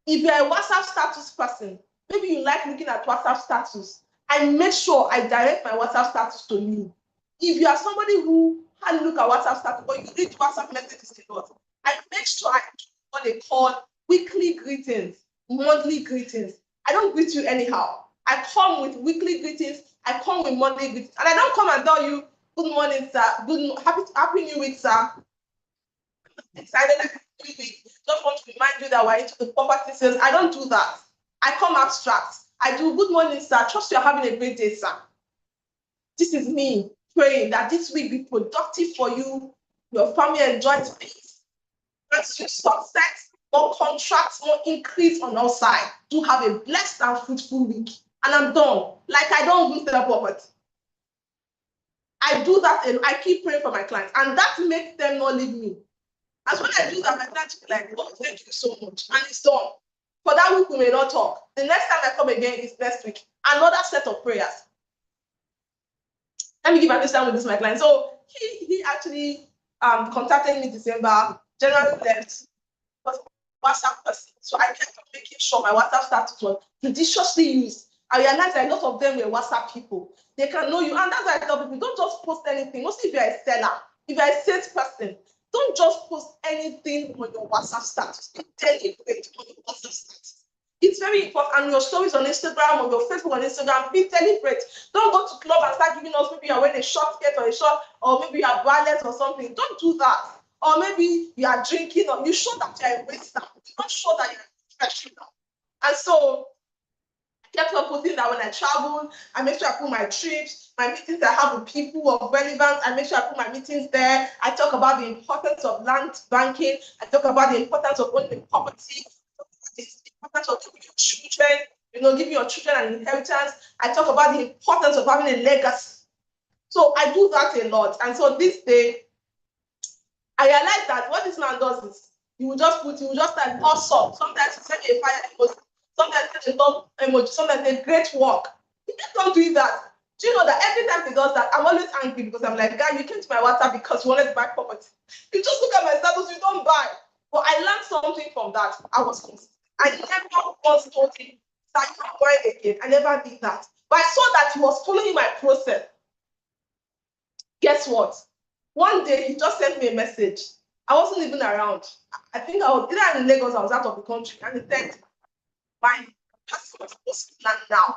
If you're a WhatsApp status person, maybe you like looking at WhatsApp status, I make sure I direct my WhatsApp status to you. If you are somebody who hardly look at WhatsApp status, but you read WhatsApp messages a lot, I make sure I do what they call weekly greetings, monthly greetings. I don't greet you anyhow. I come with weekly greetings, I come with monthly greetings, and I don't come and tell you, good morning, sir, happy new week, sir. Excited like a week. Just want to remind you that we're into the property sales. I don't do that. I come abstract. I do good morning, sir. Trust you're having a great day, sir. This is me praying that this week be productive for you, your family enjoys peace, grants you success, more contracts, more increase on all sides. Do have a blessed and fruitful week. And I'm done. Like I don't even sell property. I do that and I keep praying for my clients, and that makes them not leave me. As when I do that, my clients will be like, oh, thank you so much. And it's done. For that week, we may not talk. The next time I come again is next week. Another set of prayers. Let me give an example with this, my client. So he actually contacted me December, January left, was WhatsApp person. So I kept making sure my WhatsApp status was judiciously used. I realized that a lot of them were WhatsApp people. They can know you. And that's why I tell people, don't just post anything. Mostly if you're a seller, if you're a salesperson, don't just post anything on your WhatsApp status. Be deliberate on your WhatsApp status. It's very important. And your stories on Instagram or your Facebook on Instagram, be deliberate. Don't go to club and start giving us maybe you're wearing a short skirt or a short, or maybe you are braless or something. Don't do that. Or maybe you are drinking, or you show that you're a waster. You don't show that you're a professional. And so I kept on posting that when I travel, I make sure I put my trips, my meetings I have with people of relevance, I make sure I put my meetings there. I talk about the importance of land banking. I talk about the importance of owning property. I talk about the importance of giving your children, giving your children an inheritance. I talk about the importance of having a legacy. So I do that a lot. And so this day, I realized that what this man does is he will just like awesome. Sometimes he send me a fire emoji, sometimes he send a love emoji, sometimes a great work. He kept on doing that. Do you know that every time he does that, I'm always angry because I'm like, guy, you came to my WhatsApp because you wanted to buy property. You just look at my status, you don't buy. But I learned something from that. I was consistent. I never once told him that you are buying again. I never did that. But I saw that he was following my process. Guess what? One day he just sent me a message. I wasn't even around. I think I was either in Lagos, I was out of the country, and he said, my person was supposed to land now.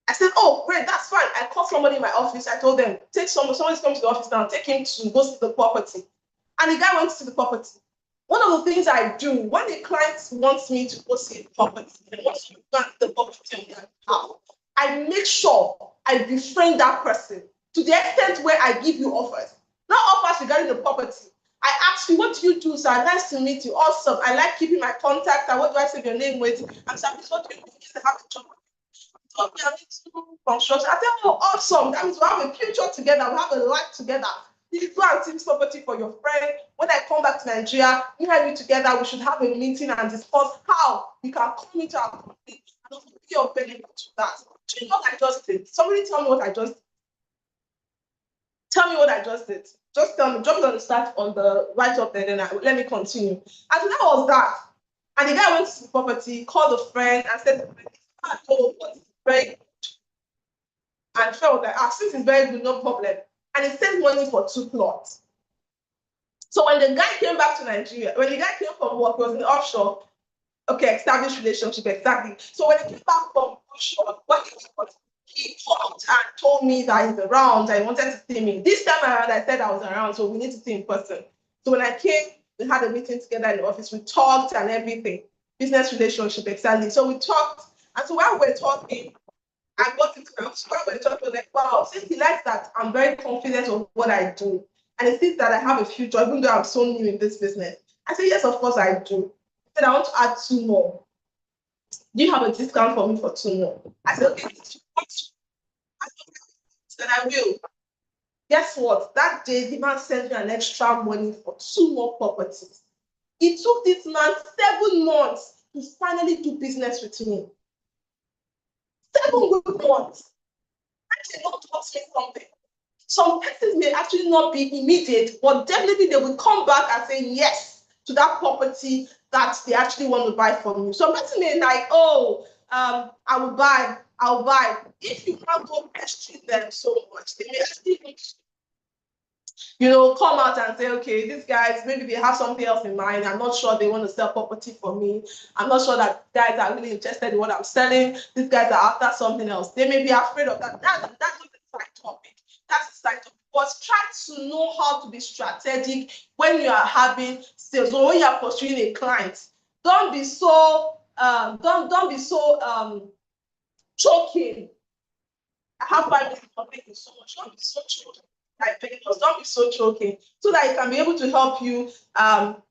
I said, oh, great, that's fine. I called somebody in my office. I told them, somebody's coming to the office now, take him to go see the property. And the guy went to see the property. One of the things I do when the client wants me to go see the property and wants to plant the property on their behalf, I make sure I befriend that person to the extent where I give you offers. Not offers regarding the property. I ask you, what do you do, sir? Nice to meet you. Awesome. I like keeping my contact. And what do I save your name with? I'm sorry, what do you do? I have a job. Okay, I'm into construction. I tell you, oh, awesome. That means we have a future together. We have a life together. You go and see this property for your friend. When I come back to Nigeria, me and you together, we should have a meeting and discuss how we can come into our company and also be of benefit to that. Do you know what I just did? Somebody tell me what I just did. Tell me what I just did. Just tell me, drop it on the start on the right up there, then let me continue. And so that was that. And the guy went to the property, called a friend, and said, oh, it's very good. And felt like, since it's very good, no problem. And he sent money for 2 plots. So when the guy came back to Nigeria, when the guy came from work, he was in the offshore. Okay, established relationship, exactly. So when he came back from offshore, what he did was he called and told me that he's around, that he wanted to see me. This time around, I said I was around, so we need to see in person. So when I came, we had a meeting together in the office. We talked and everything, business relationship, exactly. So we talked, and so while we're talking, I got into my office. While we're talking, like, wow, since he likes that, I'm very confident of what I do. And it seems that I have a future, even though I'm so new in this business. I said, yes, of course I do. He said, I want to add 2 more. Do you have a discount for me for 2 more? I said, okay, I said, I will. Guess what? That day, the man sent me an extra money for 2 more properties. It took this man 7 months to finally do business with me. 7 good months. Actually, not cost me something. Some persons may actually not be immediate, but definitely they will come back and say yes to that property that they actually want to buy from you. Some persons may like, oh, I'll buy. If you can't go pestering them so much, they may actually, come out and say, okay, these guys, maybe they have something else in mind. I'm not sure they want to sell property for me. I'm not sure that guys are really interested in what I'm selling. These guys are after something else. They may be afraid of that. That's not the side topic. That's the side topic. But try to know how to be strategic when you are having sales or when you are pursuing a client. Don't be so choking. I have 5 minutes to complete it so much. Don't be so choking. Don't be so choking, so that it can be able to help you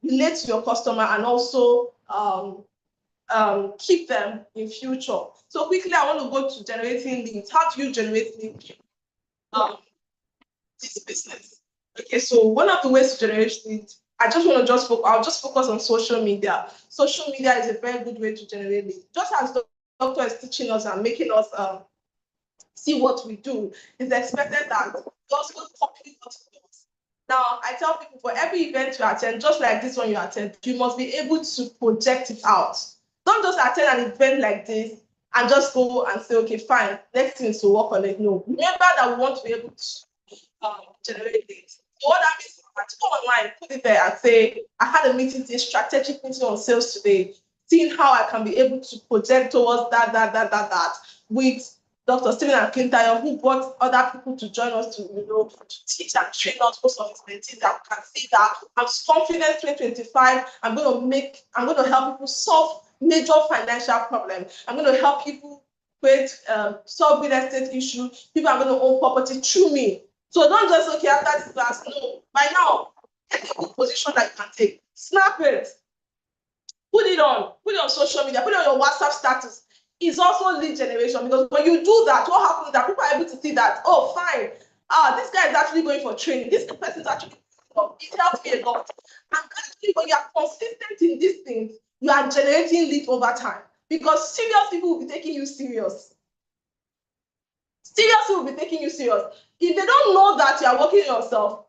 relate to your customer and also keep them in future. So quickly, I want to go to generating leads. How do you generate leads? This business. Okay, so one of the ways to generate leads, I'll just focus on social media. Social media is a very good way to generate leads. Just as the doctor is teaching us and making us see what we do, it's expected that we also copy what we do. Now, I tell people for every event you attend, just like this one you attend, you must be able to project it out. Don't just attend an event like this and just go and say, okay, fine, next thing is to work on it. No, remember that we want to be able to generate leads. So what that means is I to go online, put it there and say, I had a meeting today, strategic meeting on sales today, seeing how I can be able to project towards that with Dr. Stephen Akintayo, who brought other people to join us to teach and train us most of his mentees, that we can see that I'm confident 2025, I'm going to help people solve major financial problems. I'm going to help people solve real estate issues. People are going to own property through me. So don't just, okay, after this class, no. By now, get a good position that you can take. Snap it. Put it on social media, put it on your WhatsApp status. It's also lead generation, because when you do that, what happens is that people are able to see that, oh, fine, this guy is actually going for training. This person is actually, it helps me a lot. And actually, when you are consistent in these things, you are generating leads over time, because serious people will be taking you serious. Serious people will be taking you serious. If they don't know that you are working yourself,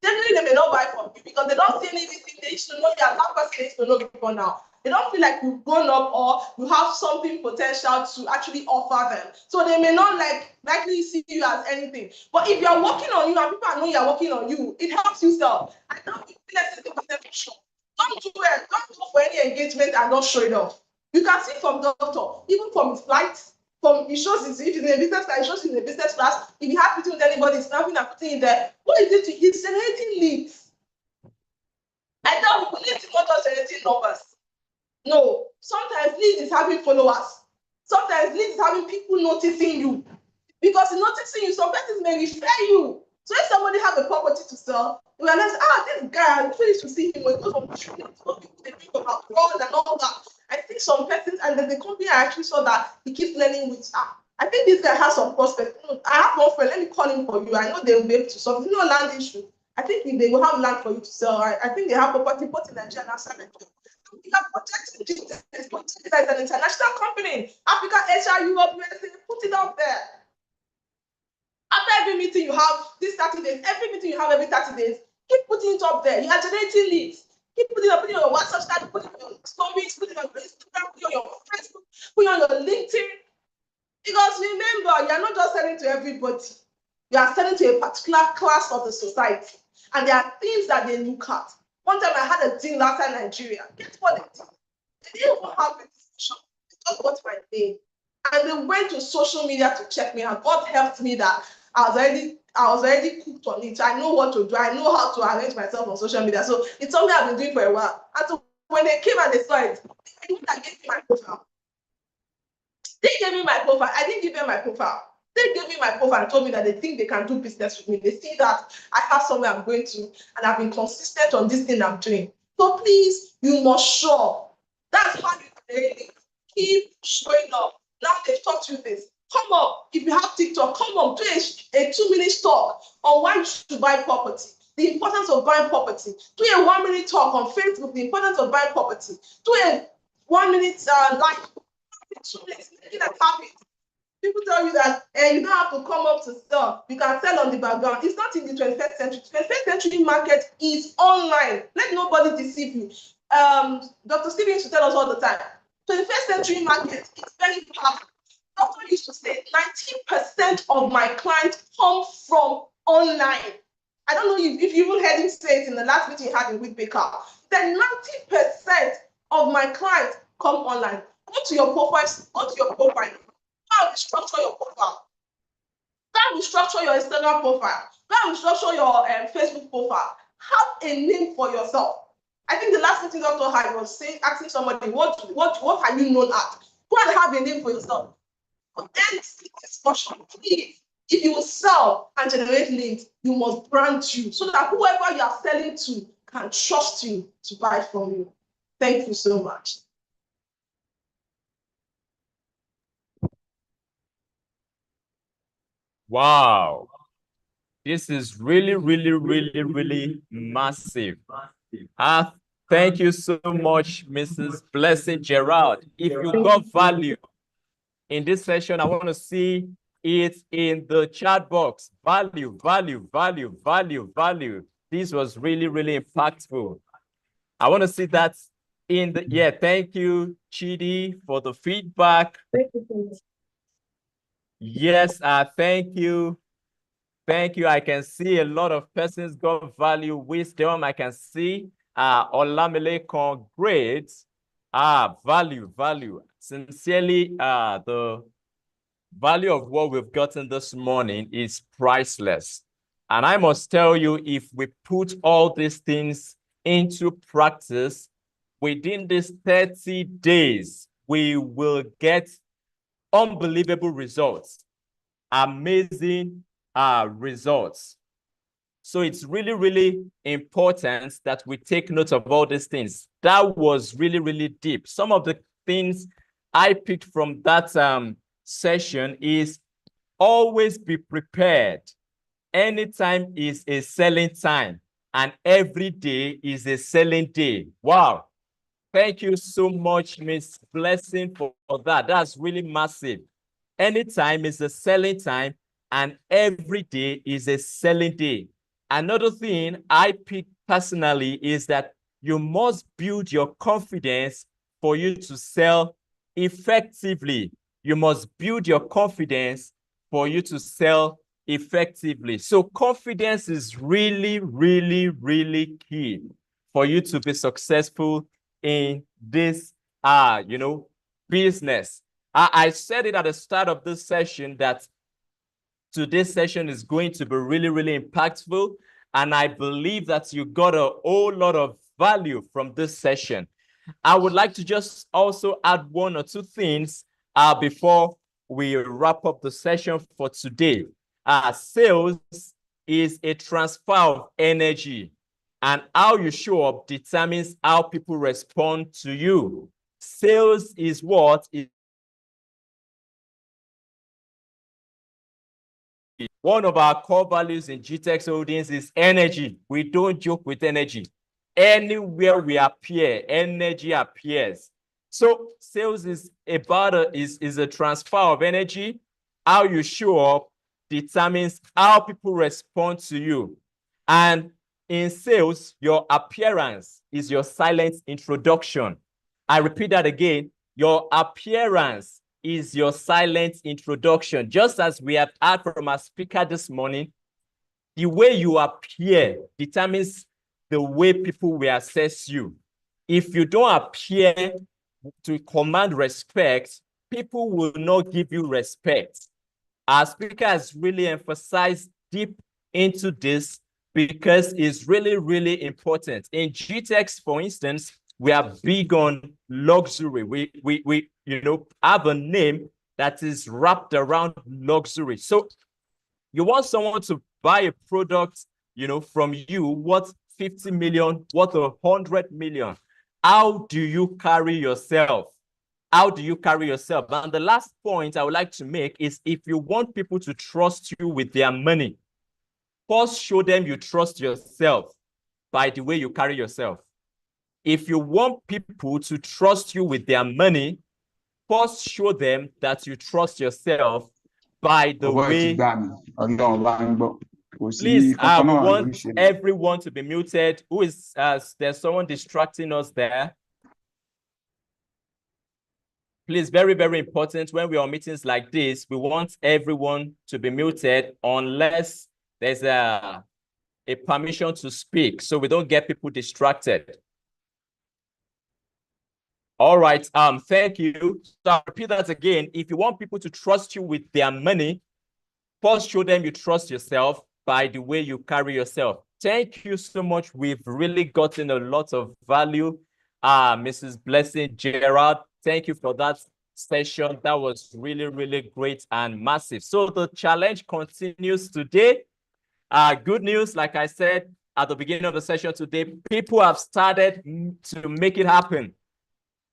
definitely they may not buy from you, because they don't see anything. They should know you are that person. They should know people now. They don't feel like you've grown up or you have something potential to actually offer them. So they may not likely see you as anything. But if you're working on you and people know you're working on you, it helps you sell. I know business is the business for sure. Don't go for any engagement and don't show it off. You can see from the doctor, even from his flights, it shows if it's in a business class, it shows in a business class. If you have meeting with anybody, snapping and putting in there, what is it? He's generating leads. I tell people, leads is not just generating numbers. No, sometimes leads is having followers. Sometimes leads is having people noticing you. Because in noticing you, some persons may refer you. So if somebody has a property to sell, you realize, this guy, I used to see him when he goes on training, they think about fraud and all that. I think some persons, and then the company I actually saw that he keeps learning with, I think this guy has some prospects. I have one friend, let me call him for you. I know they will be able to solve. It's no land issue. I think they will have land for you to sell. I think they have property both in Nigeria and outside Nigeria. You can project this as an international company. Africa, Asia, Europe, USA, put it out there. After every meeting you have, this 30 days, every meeting you have every 30 days, keep putting it up there. You are generating leads. Keep putting it up, putting it on your WhatsApp status, putting it on your stories, putting it on your Instagram, putting it on your Facebook, putting it on your LinkedIn. Because remember, you are not just selling to everybody. You are selling to a particular class of the society. And there are things that they look at. One time I had a deal outside Nigeria. Guess what they did? They didn't even have a discussion. They just got my name. And they went to social media to check me out. God helped me that I was already cooked on it. I know what to do. I know how to arrange myself on social media. So it's something I've been doing for a while. And so when they came and they saw it, they gave me my profile. They gave me my profile. I didn't give them my profile. They gave me my profile and told me that they think they can do business with me. They see that I have somewhere I'm going to, and I've been consistent on this thing I'm doing. So please, you must show up. That's how you really keep showing up. Now they've taught you this. Come up. If you have TikTok, come up. Do a 2-minute talk on why you should buy property, the importance of buying property. Do a 1-minute talk on Facebook, the importance of buying property. Do a 1 minute like 2 minutes, making a habit. People tell you that you don't have to come up to sell. You can sell on the background. It's not in the 21st century. 21st century market is online. Let nobody deceive you. Dr. Stephen used to tell us all the time, 21st century market is very powerful. Doctor used to say 90% of my clients come from online. I don't know if you even heard him say it in the last meeting he had in Whitbaker. Then 90% of my clients come online. Go to your profile. Go to your profile. How to structure your profile. How to structure your Instagram profile. How to structure your Facebook profile. Have a name for yourself. I think the last meeting Dr. Hyde was saying, asking somebody, what are you known at? Go and have a name for yourself. But then discussion, please, if you will sell and generate leads, you must brand you so that whoever you are selling to can trust you to buy from you. Thank you so much. Wow. This is really, really, really, really massive. Thank you so much, Mrs. Blessing Gerald. If you got value in this session, I want to see it in the chat box. Value, value, value, value, value. This was really, really impactful. I want to see that in the, yeah, thank you, Chidi, for the feedback. Thank you. Yes, thank you. Thank you. I can see a lot of persons got value, wisdom. I can see Olamilekon, great. Value, value. Sincerely, the value of what we've gotten this morning is priceless. And I must tell you, if we put all these things into practice, within these 30 days, we will get unbelievable results, amazing results. So it's really, really important that we take note of all these things. That was really, really deep. Some of the things I picked from that session is always be prepared. Anytime is a selling time, and every day is a selling day. Wow. Thank you so much, Miss Blessing, for that. That's really massive. Anytime is a selling time, and every day is a selling day. Another thing I picked personally is that you must build your confidence for you to sell effectively. You must build your confidence for you to sell effectively. So confidence is really, really, really key for you to be successful in this, business. I said it at the start of this session that today's session is going to be really, really impactful. And I believe that you got a whole lot of value from this session. I would like to just also add one or two things before we wrap up the session for today. Sales is a transfer of energy, and how you show up determines how people respond to you. Sales is what is one of our core values in Gtext Holdings is energy. We don't joke with energy. Anywhere we appear, energy appears. So sales is about a transfer of energy. How you show up determines how people respond to you. And in sales, your appearance is your silent introduction. I repeat that again. Your appearance is your silent introduction. Just as we have heard from our speaker this morning, the way you appear determines the way people will assess you. If you don't appear to command respect, people will not give you respect. Our speaker has really emphasized deep into this because it's really, really important. In Gtext, for instance, we are big on luxury. We have a name that is wrapped around luxury. So you want someone to buy a product, from you, worth 50 million, worth 100 million. How do you carry yourself? How do you carry yourself? And the last point I would like to make is if you want people to trust you with their money, first show them you trust yourself by the way you carry yourself. if you want people to trust you with their money, first show them that you trust yourself by the way. Please, we want everyone to be muted. Who is, there's someone distracting us there. Please, very, very important. When we are on meetings like this, we want everyone to be muted unless there's a permission to speak, so we don't get people distracted. All right, thank you. So I'll repeat that again. If you want people to trust you with their money, first show them you trust yourself by the way you carry yourself. Thank you so much. We've really gotten a lot of value. Mrs. Blessing, Gerard, thank you for that session. That was really, really great and massive. So the challenge continues today. Good news, like I said at the beginning of the session today, people have started to make it happen.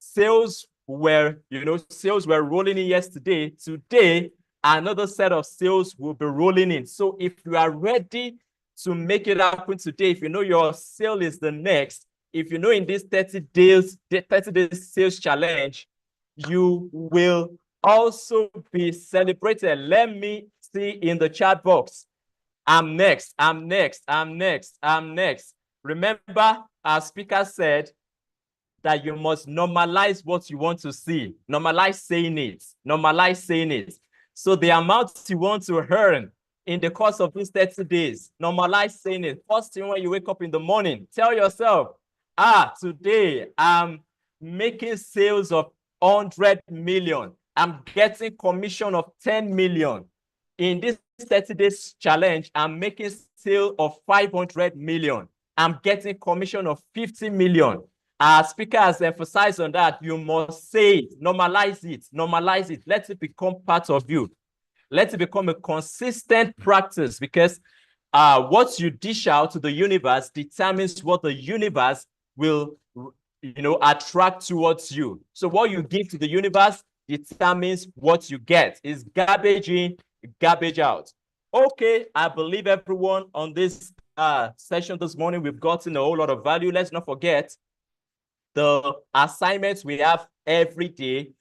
Sales were rolling in yesterday. Today, another set of sales will be rolling in. So if you are ready to make it happen today, if you know your sale is the next, if you know in this 30 days sales challenge, you will also be celebrated. Let me see in the chat box. I'm next, I'm next, I'm next, I'm next. Remember, our speaker said that you must normalize what you want to see. Normalize saying it. Normalize saying it. So the amount you want to earn in the course of these 30 days, normalize saying it. First thing when you wake up in the morning, tell yourself, today I'm making sales of 100 million. I'm getting commission of 10 million. In this 30 days challenge, I'm making sale of 500 million. I'm getting commission of 50 million. Our speaker has emphasized on that. You must say it, normalize it, normalize it. Let it become part of you. Let it become a consistent practice, because what you dish out to the universe determines what the universe will, attract towards you. So what you give to the universe determines what you get. It's garbage in, garbage out. Okay, I believe everyone on this session this morning, we've gotten a whole lot of value. Let's not forget the assignments we have every day.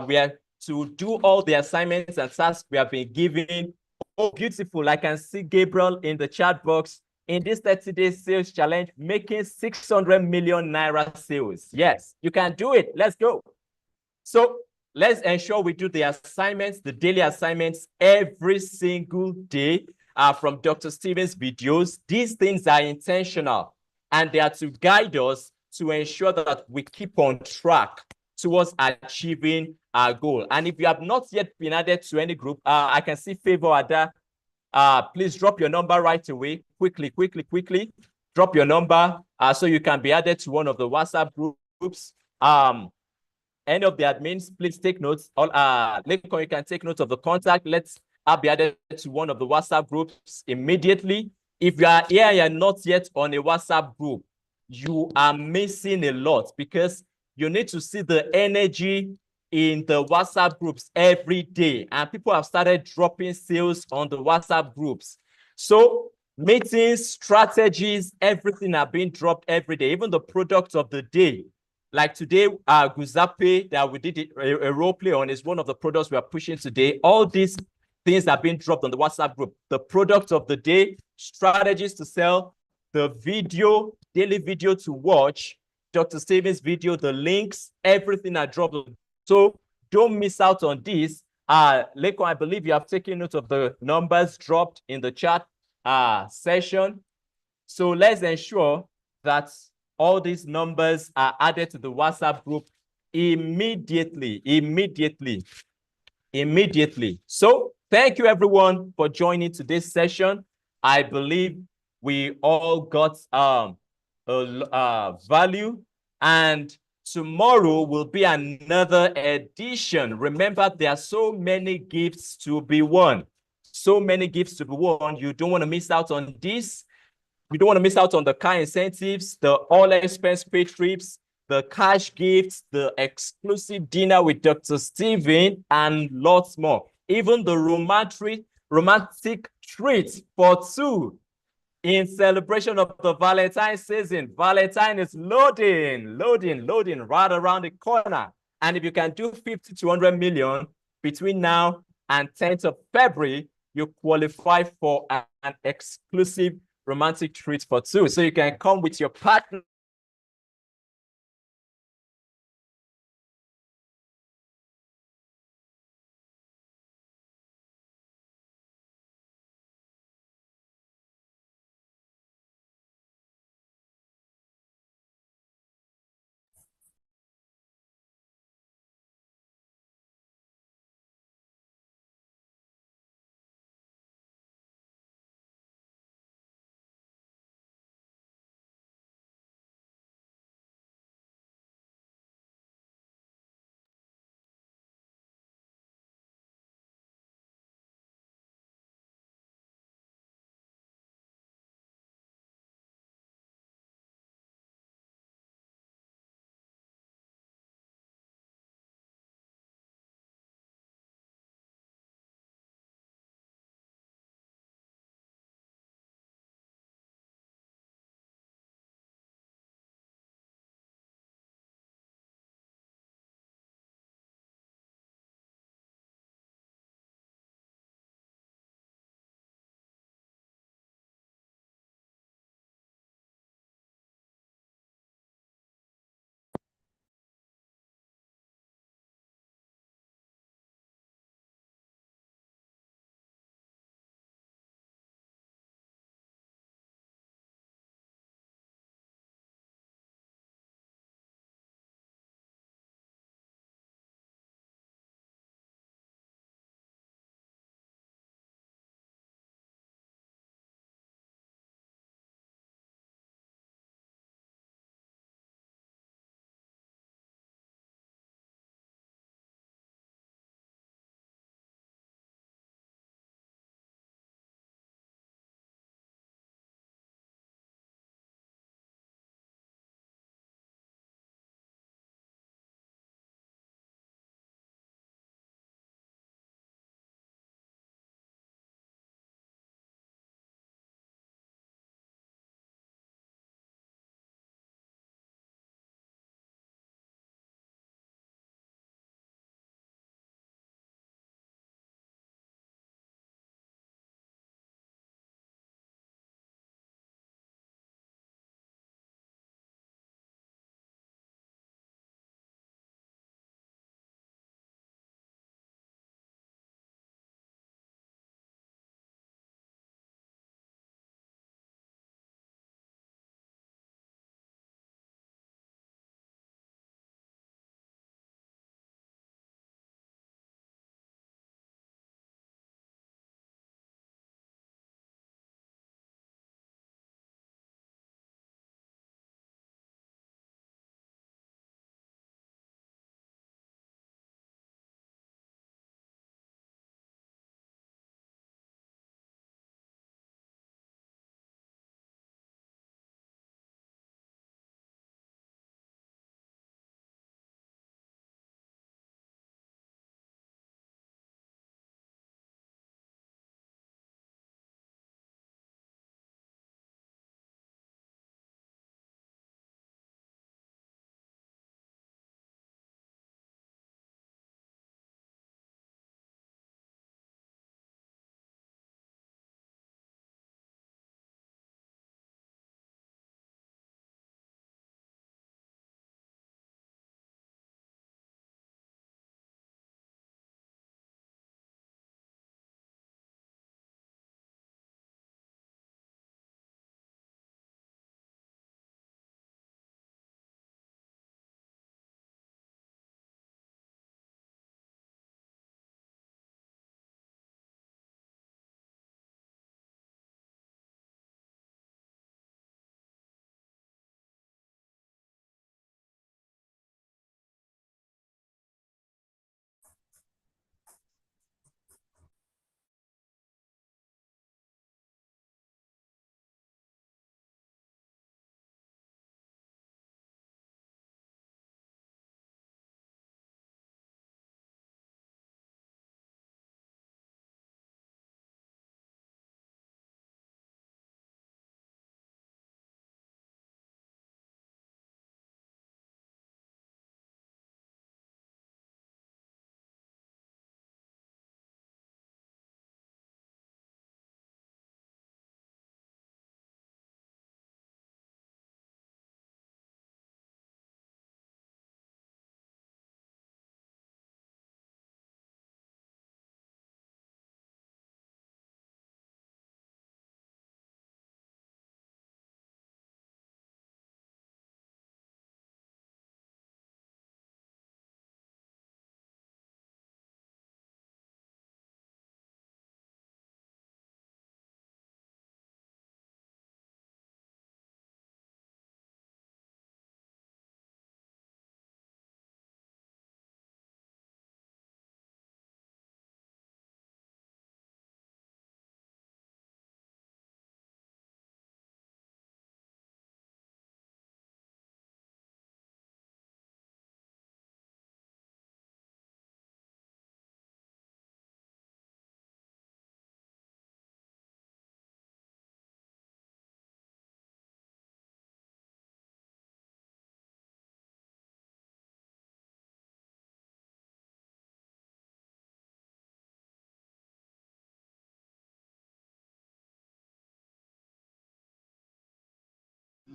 We have to do all the assignments and tasks we have been given. Oh, beautiful. I can see Gabriel in the chat box. In this 30-day sales challenge, making 600 million naira sales. Yes, you can do it. Let's go. So let's ensure we do the assignments, the daily assignments every single day from Dr. Stephen's videos. These things are intentional, and they are to guide us to ensure that we keep on track towards achieving our goal. And if you have not yet been added to any group, I can see Favor Ada. Please drop your number right away. Quickly. Drop your number so you can be added to one of the WhatsApp groups. Any of the admins, please take notes. Lincoln, you can take notes of the contact. Let's be added to one of the WhatsApp groups immediately. If you are here and you're not yet on a WhatsApp group, you are missing a lot, because you need to see the energy in the WhatsApp groups every day. And people have started dropping sales on the WhatsApp groups. So meetings, strategies, everything are being dropped every day, even the products of the day. Like today, Guzape that we did a role play on is one of the products we are pushing today. All these things are being dropped on the WhatsApp group. The product of the day, strategies to sell, the video, daily video to watch, Dr. Stephen's video, the links, everything are dropped. So don't miss out on this. Leko, I believe you have taken note of the numbers dropped in the chat session. So let's ensure that all these numbers are added to the WhatsApp group immediately. So thank you everyone for joining today's session. I believe we all got value, and tomorrow will be another edition. Remember, there are so many gifts to be won. You don't want to miss out on this. You don't want to miss out on the car incentives, the all expense paid trips, the cash gifts, the exclusive dinner with Dr. Stephen, and lots more. Even the romantic treat for two. in celebration of the Valentine season. Valentine is loading right around the corner. And if you can do 50 to 100 million between now and 10th of February, you qualify for an exclusive romantic treat for two. So you can come with your partner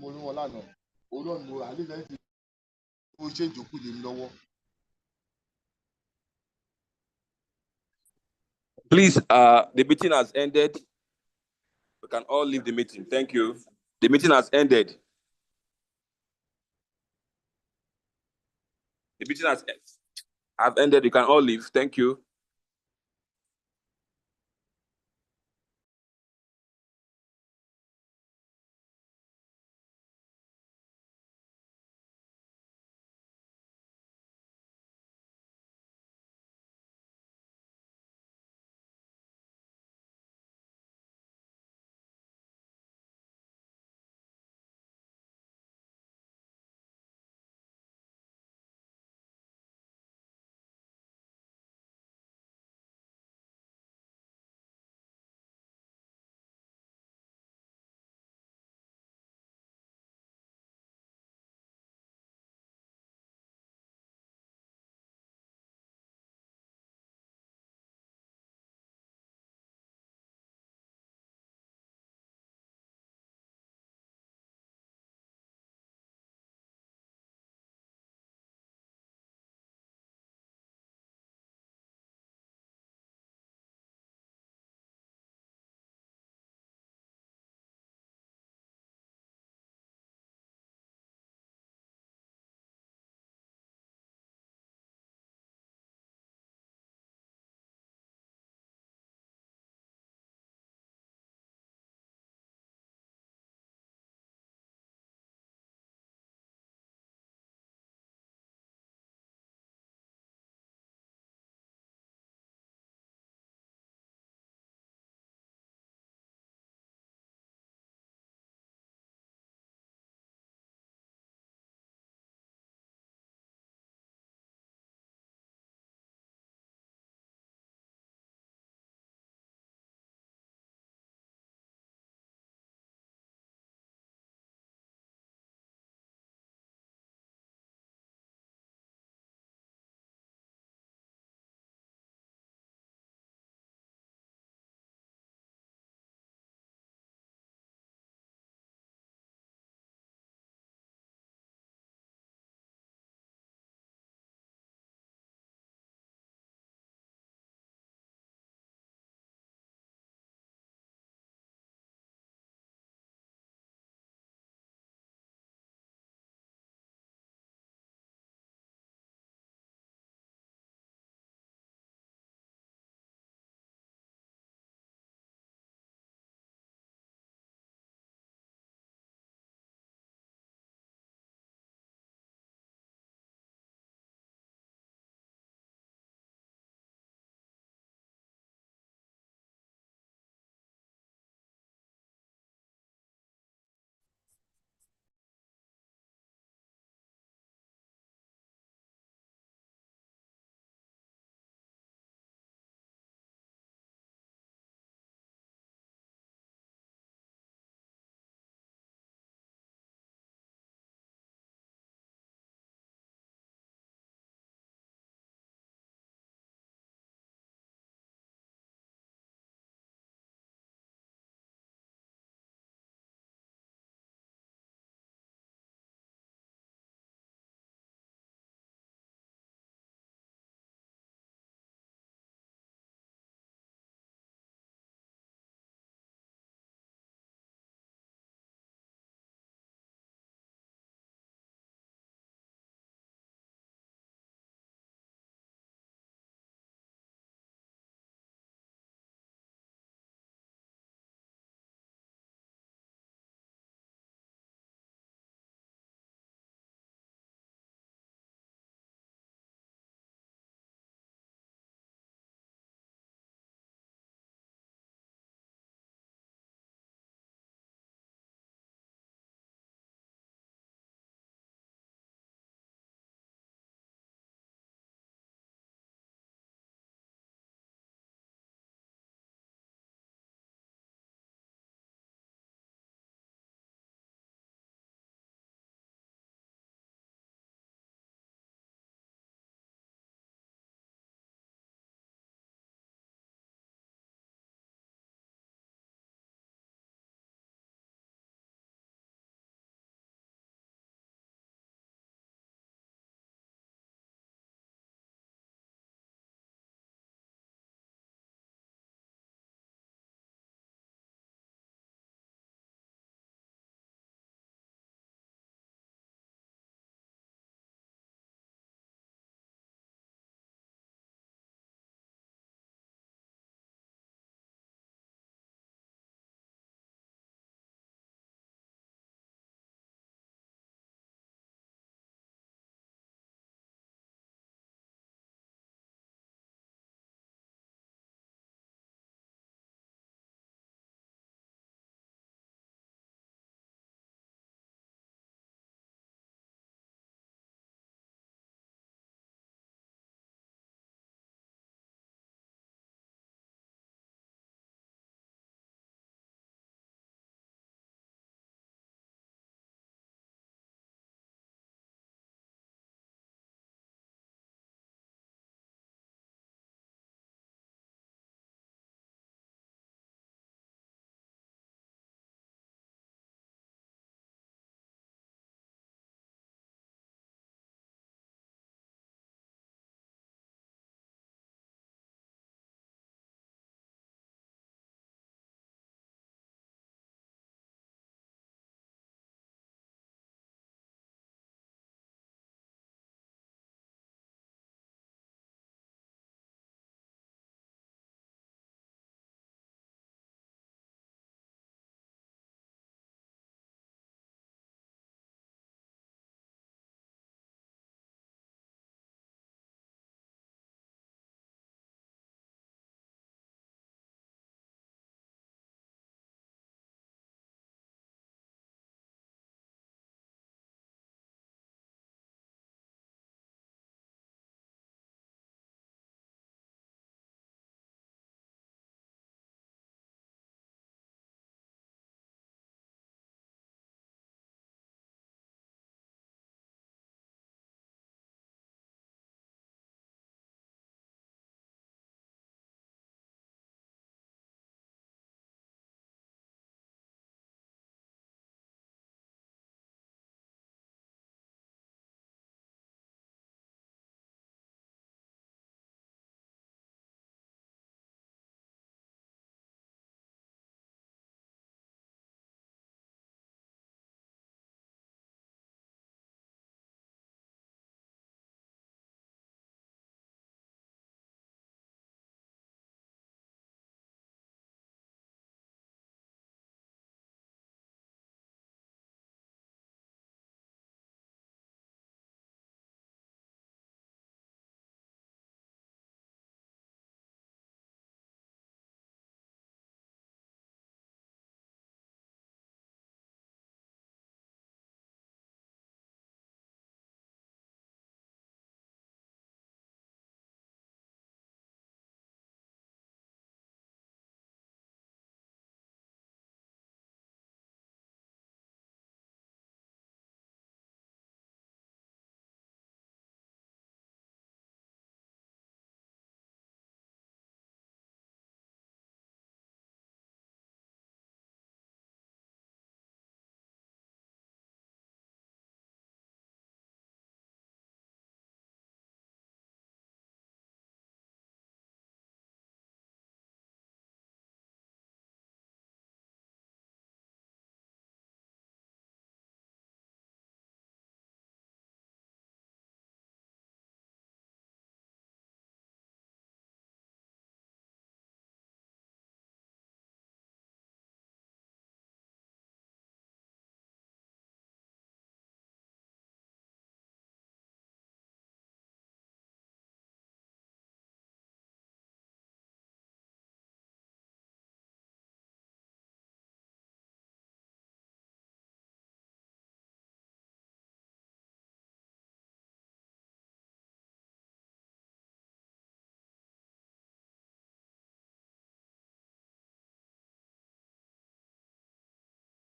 mo ní wọn lánàá òun náà ni mo rà nílẹ̀ tí mo ṣe ìjókòó lè lọ́wọ́. Please, the meeting has ended. We can all leave the meeting. Thank you. The meeting has ended. The meeting has ended. You can all leave. Thank you.